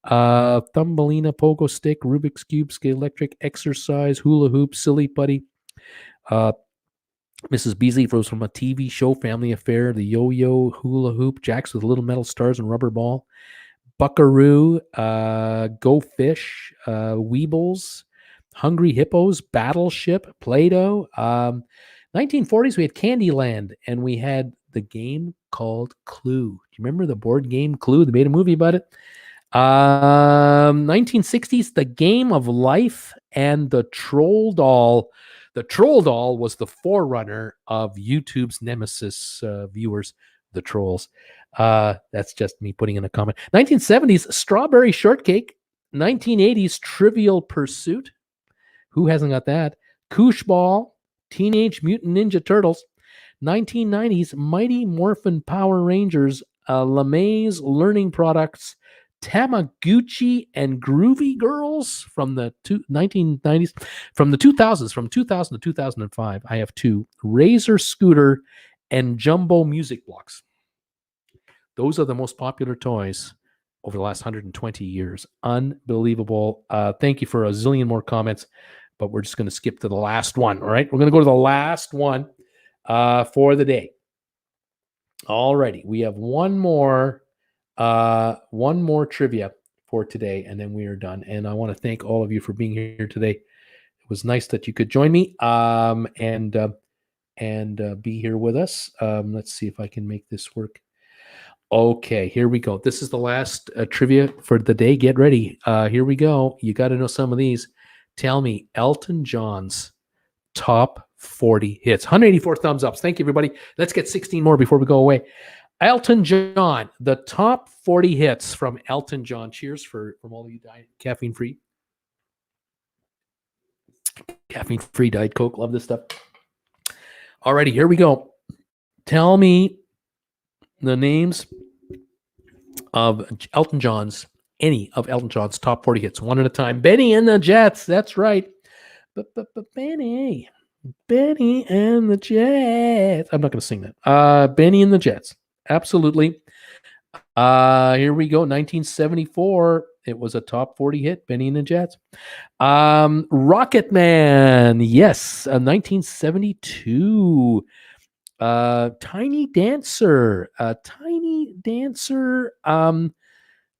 Thumbelina, Pogo Stick, Rubik's Cube, Scale Electric, Exercise, Hula Hoop, Silly Putty. Mrs. Beasley was from a TV show, Family Affair, the Yo-Yo, Hula Hoop, Jax with little metal stars and rubber ball, Buckaroo, Go Fish, Weebles, Hungry Hippos, Battleship, Play-Doh. 1940s, we had Candyland, and we had the game called Clue. Do you remember the board game Clue? They made a movie about it. 1960s, The Game of Life and the Troll Doll. The Troll Doll was the forerunner of YouTube's nemesis viewers, the Trolls. That's just me putting in a comment. 1970s, Strawberry Shortcake. 1980s, Trivial Pursuit. Who hasn't got that? Koosh Ball, Teenage Mutant Ninja Turtles. 1990s, Mighty Morphin Power Rangers, LeMay's Learning Products, Tamagotchi, and Groovy Girls from the 1990s. From the 2000s, from 2000 to 2005, I have two, Razor Scooter and Jumbo Music Blocks. Those are the most popular toys over the last 120 years. Unbelievable. Thank you for a zillion more comments, but we're just going to skip to the last one. All right, we're going to go to the last one for the day. Alrighty, we have one more trivia for today, and then we are done. And I want to thank all of you for being here today. It was nice that you could join me and be here with us. Let's see if I can make this work. Okay, here we go. This is the last trivia for the day. Get ready. Here we go. You got to know some of these. Tell me Elton John's top 40 hits. 184 thumbs ups. Thank you, everybody. Let's get 16 more before we go away. Elton John, the top 40 hits from Elton John. Cheers from all of you caffeine-free. Caffeine-free Diet Coke. Love this stuff. Alrighty, here we go. Tell me the names of any of Elton John's top 40 hits, one at a time. Benny and the Jets. That's right. Benny and the Jets. I'm not going to sing that. Benny and the Jets. Absolutely. Here we go. 1974. It was a top 40 hit. Benny and the Jets. Rocket Man. Yes. 1972. Tiny Dancer. Let's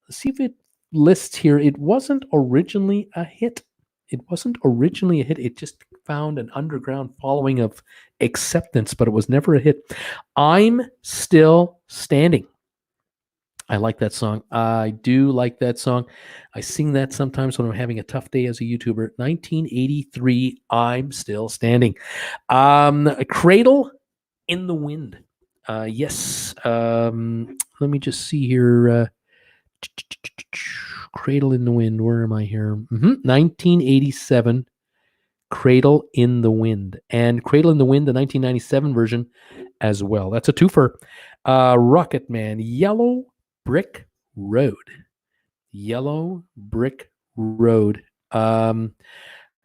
see if it list here, it wasn't originally a hit. It just found an underground following of acceptance, but it was never a hit. I'm Still Standing. I like that song. I do like that song. I sing that sometimes when I'm having a tough day as a YouTuber. 1983, I'm Still Standing. Cradle in the Wind. Yes. Let me just see here. Cradle in the Wind. Where am I here? 1987. Cradle in the Wind. And Cradle in the Wind, the 1997 version as well. That's a twofer. Rocket Man, Yellow Brick Road. Yellow Brick Road. I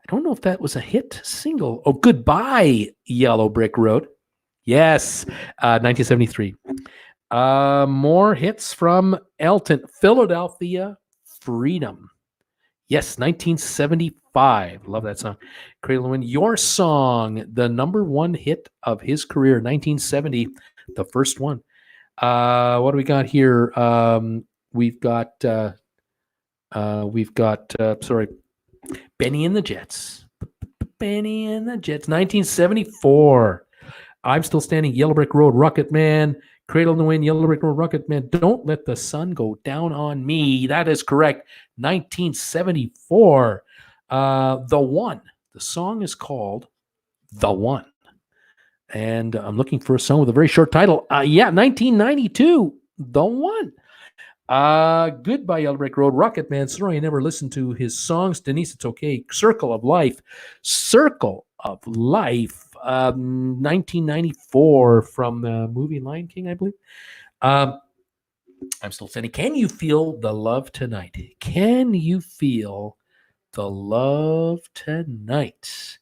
don't know if that was a hit single. Oh, Goodbye, Yellow Brick Road. Yes, 1973. More hits from Elton. Philadelphia Freedom. Yes, 1975. Love that song. Cradle in the Wind. Your Song, the number one hit of his career, 1970, the first one. What do we got here? We've got Benny and the Jets. Benny and the Jets, 1974. I'm Still Standing, Yellow Brick Road, Rocket Man, Cradle in the Wind, Yellow Brick Road, Rocket Man, Don't Let the Sun Go Down on Me. That is correct. 1974. The One. The song is called The One. And I'm looking for a song with a very short title. 1992. The One. Goodbye, Yellow Brick Road, Rocket Man. Sorry, I never listened to his songs. Denise, it's okay. Circle of Life. 1994 from the movie Lion King, I believe. I'm Still Standing. Can You Feel the Love Tonight? Can you feel the love tonight?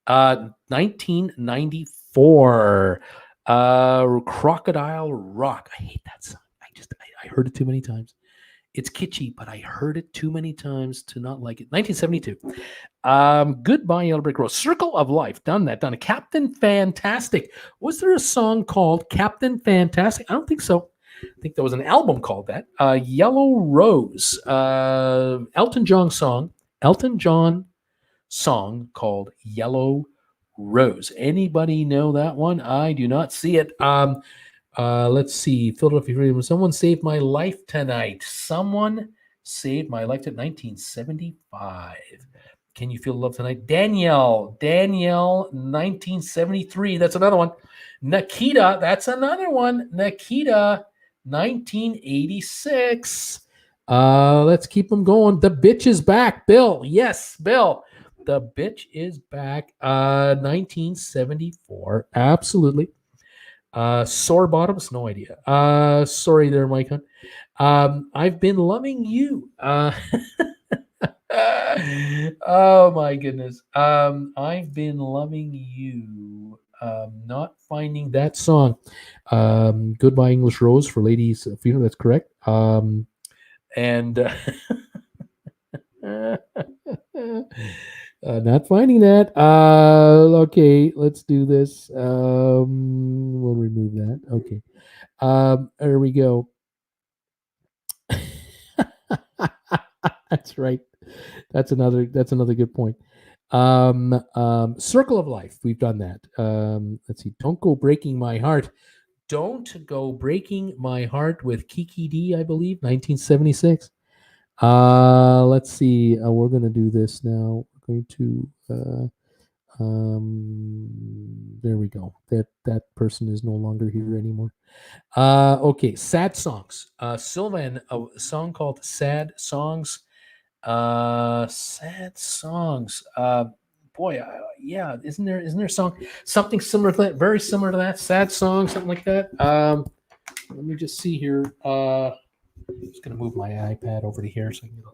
1994. Crocodile Rock. I hate that song. I heard it too many times. It's kitschy, but I heard it too many times to not like it. 1972. Goodbye, Yellow Brick Road. Circle of Life. Done it. Captain Fantastic. Was there a song called Captain Fantastic? I don't think so. I think there was an album called that. Yellow Rose. Elton John song called Yellow Rose. Anybody know that one? I do not see it. Let's see. Philadelphia Freedom. Someone Saved My Life Tonight. Someone Saved My Life Tonight. 1975. Can You Feel the Love Tonight? Danielle, 1973. That's another one. Nikita, that's another one. Nikita, 1986. Let's keep them going. The Bitch is Back. Bill. Yes, Bill. The Bitch is Back. 1974. Absolutely. Sore Bottoms, no idea. Sorry there, Mike Hunt. I've Been Loving You. Oh my goodness. I've Been Loving You. Not finding that song. Goodbye English Rose for Ladies Freedom. That's correct. Not finding that. Okay, let's do this. We'll remove that. Okay. There we go. That's right. That's another good point. Circle of Life. We've done that. Let's see. Don't Go Breaking My Heart. Don't Go Breaking My Heart with Kiki D, I believe, 1976. Let's see. We're going to do this now. We're going to there we go. That person is no longer here anymore. Okay, Sad Songs. Sylvan, a song called Sad Songs. Sad Songs. Boy, yeah, isn't there a song something similar to that, very similar to that, Sad Song, something like that? Let me just see here. I'm just gonna move my iPad over to here so I can get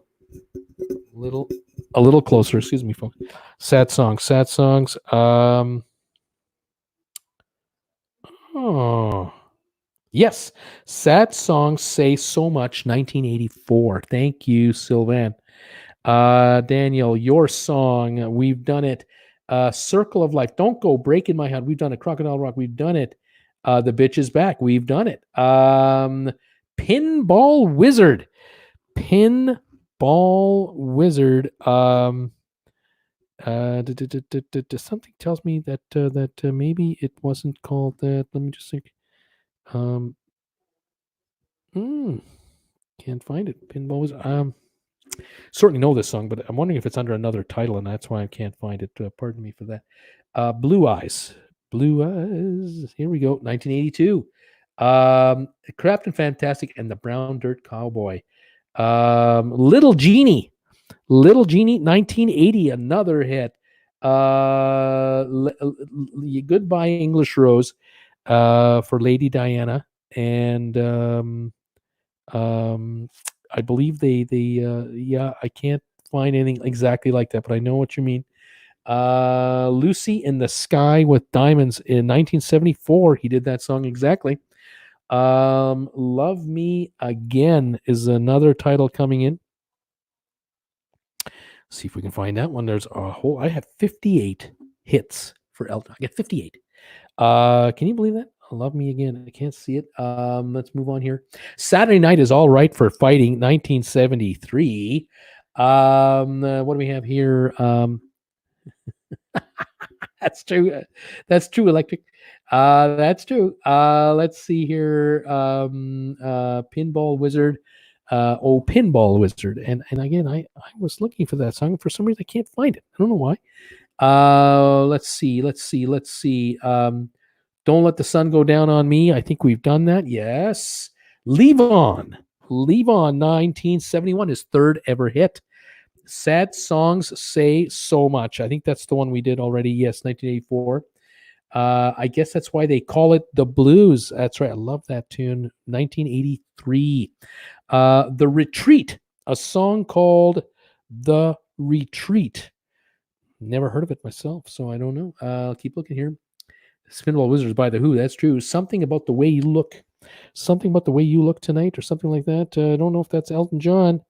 a little closer. Excuse me, folks. Sad Songs. Oh, yes. Sad Songs Say So Much, 1984. Thank you, Sylvan. Daniel, Your Song. We've done it. Circle of Life. Don't Go Breaking My Heart. We've done it. Crocodile Rock. We've done it. The Bitch is Back. We've done it. Pinball Wizard. Pinball Pinball Wizard. Something tells me that maybe it wasn't called that. Let me just think. Um, can't find it. Pinball Wizard. Certainly know this song, but I'm wondering if it's under another title, and that's why I can't find it. Pardon me for that. Blue Eyes. Blue Eyes. Here we go. 1982. Captain Fantastic and the Brown Dirt Cowboy. Little Genie. Little Genie, 1980. Another hit. Goodbye English Rose for Lady Diana. And I believe I can't find anything exactly like that, but I know what you mean. Lucy in the Sky with Diamonds in 1974. He did that song exactly. Love Me Again is another title coming in. See if we can find that one. There's a whole, I have 58 hits for Elton. I get 58. Can you believe that? Love Me Again. I can't see it. Let's move on here. Saturday Night is All Right for Fighting, 1973. What do we have here? That's true. That's true, Electric. That's true. Let's see here. Pinball Wizard. Pinball Wizard. And again, I was looking for that song. For some reason, I can't find it. I don't know why. Let's see. Don't Let the Sun Go Down on Me. I think we've done that. Yes. Leave On. 1971, his third ever hit. Sad Songs Say So Much. I think that's the one we did already. Yes, 1984. I guess that's why they call it the blues. That's right. I love that tune. 1983. The Retreat, a song called The Retreat. Never heard of it myself, so I don't know. I'll keep looking here. Pinball Wizards by The Who. That's true. Something About the Way You Look. Something About the Way You Look Tonight or something like that. I don't know if that's Elton John.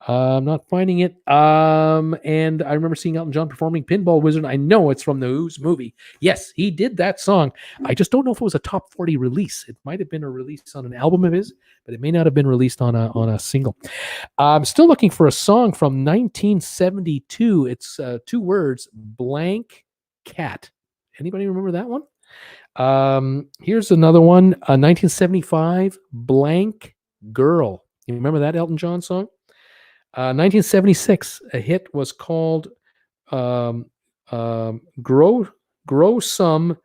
I'm not finding it. And I remember seeing Elton John performing Pinball Wizard. I know it's from the Who's movie. Yes, he did that song. I just don't know if it was a top 40 release. It might have been a release on an album of his, but it may not have been released on a single. I'm still looking for a song from 1972. It's 2 words, Blank Cat. Anybody remember that one? Here's another one, 1975, Blank Girl. You remember that Elton John song? 1976, a hit was called Grow Some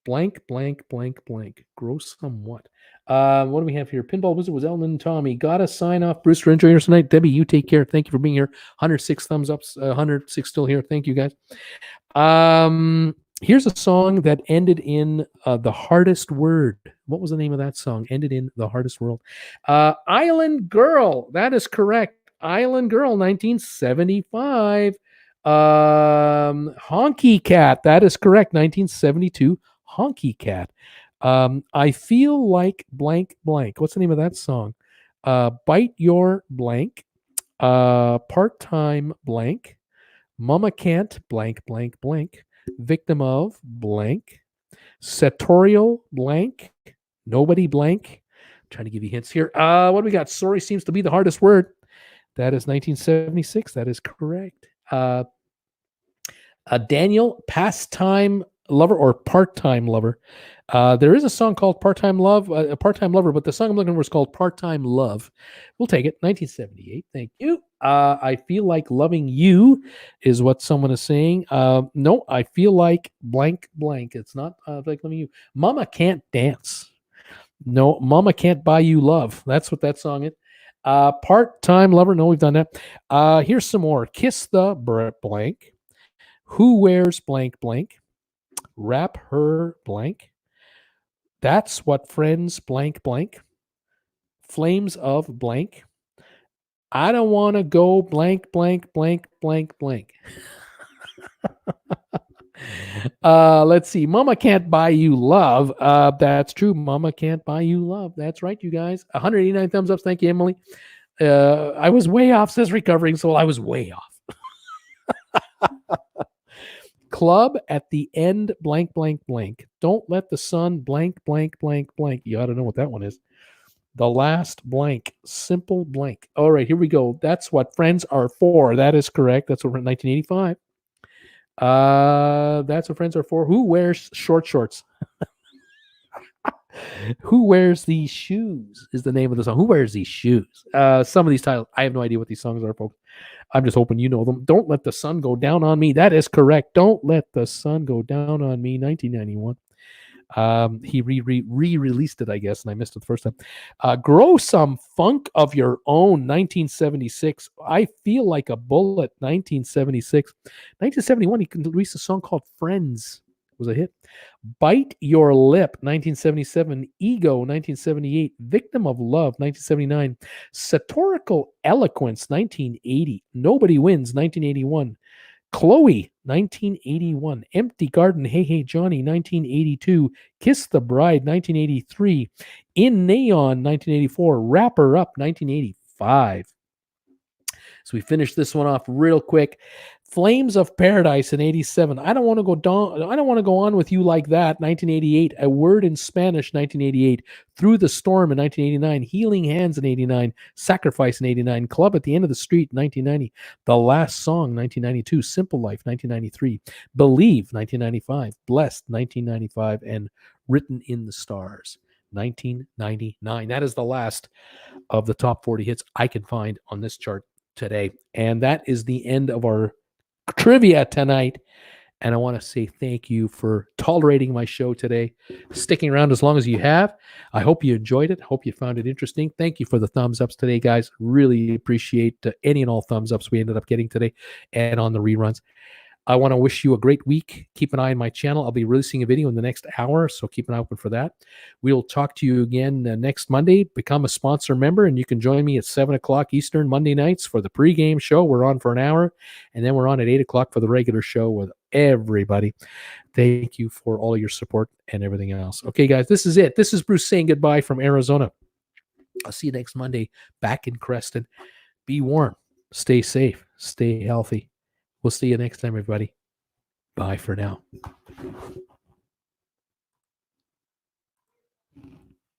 Blank, Blank, Blank, Blank. Grow Some what? What do we have here? Pinball Wizard was Ellen and Tommy. Gotta sign off. Bruce, for enjoying us tonight. Debbie, you take care. Thank you for being here. 106 thumbs ups. 106 still here. Thank you, guys. Here's a song that ended in the hardest word. What was the name of that song? Ended in the hardest word. Island Girl. That is correct. Island Girl, 1975. Honky Cat. That is correct. 1972. Honky Cat. I Feel Like Blank Blank. What's the name of that song? Bite Your Blank. Part-Time Blank. Mama Can't Blank Blank Blank. Victim of Blank. Sartorial Blank. Nobody Blank. I'm trying to give you hints here. What do we got? Sorry seems to be the hardest word. That is 1976. That is correct. Daniel, Pastime Lover or Part-Time Lover. There is a song called Part-Time Love, Part-Time Lover, but the song I'm looking for is called Part-Time Love. We'll take it. 1978. Thank you. I Feel Like Loving You is what someone is saying. No, I feel like blank, blank. It's not like loving you. Mama Can't Dance. No, Mama Can't Buy You Love. That's what that song is. Part-Time Lover. No, we've done that. Here's some more. Kiss the Blank. Who Wears Blank Blank. Wrap Her Blank. That's What Friends Blank Blank. Flames of Blank. I Don't Want to Go Blank Blank Blank Blank Blank. Let's see. Mama Can't Buy You Love. That's true. Mama Can't Buy You Love. That's right, you guys. 189 thumbs up. Thank you, Emily. I was way off, says Recovering Soul. I was way off. Club at the End blank blank blank. Don't Let the Sun blank blank blank blank. You ought to know what that one is. The last blank, simple blank. All right, here we go. That's what friends are for. That is correct. That's over 1985. That's what friends are for. Who wears short shorts? Who wears these shoes is the name of the song. Who wears these shoes? Some of these titles, I have no idea what these songs are, folks. I'm just hoping you know them. Don't Let the Sun Go Down on Me. That is correct. Don't Let the Sun Go Down on Me, 1991. He re-released it, I guess, and I missed it the first time. Grow Some Funk of Your Own, 1976. I Feel Like a Bullet, 1976. 1971, he released a song called Friends. It was a hit. Bite Your Lip, 1977. Ego, 1978. Victim of Love, 1979. Satirical Eloquence, 1980. Nobody Wins, 1981. Chloe, 1981. Empty Garden, Hey Hey Johnny, 1982. Kiss the Bride, 1983. In Neon, 1984. Wrap Her Up, 1985. So we finished this one off real quick. Flames of Paradise in 87. I don't want to go on with you like that. 1988. A Word in Spanish, 1988. Through the Storm in 1989. Healing Hands in 89. Sacrifice in 89. Club at the End of the Street, 1990. The Last Song, 1992. Simple Life, 1993. Believe, 1995. Blessed, 1995. And Written in the Stars, 1999. That is the last of the top 40 hits I can find on this chart today. And that is the end of our trivia tonight. And I want to say thank you for tolerating my show today, sticking around as long as you have. I hope you enjoyed it. Hope you found it interesting. Thank you for the thumbs ups today, guys. Really appreciate any and all thumbs ups we ended up getting today and on the reruns. I want to wish you a great week. Keep an eye on my channel. I'll be releasing a video in the next hour, so keep an eye open for that. We'll talk to you again next Monday. Become a sponsor member, and you can join me at 7 o'clock Eastern Monday nights for the pregame show. We're on for an hour, and then we're on at 8 o'clock for the regular show with everybody. Thank you for all your support and everything else. Okay, guys, this is it. This is Bruce saying goodbye from Arizona. I'll see you next Monday back in Creston. Be warm. Stay safe. Stay healthy. We'll see you next time, everybody. Bye for now.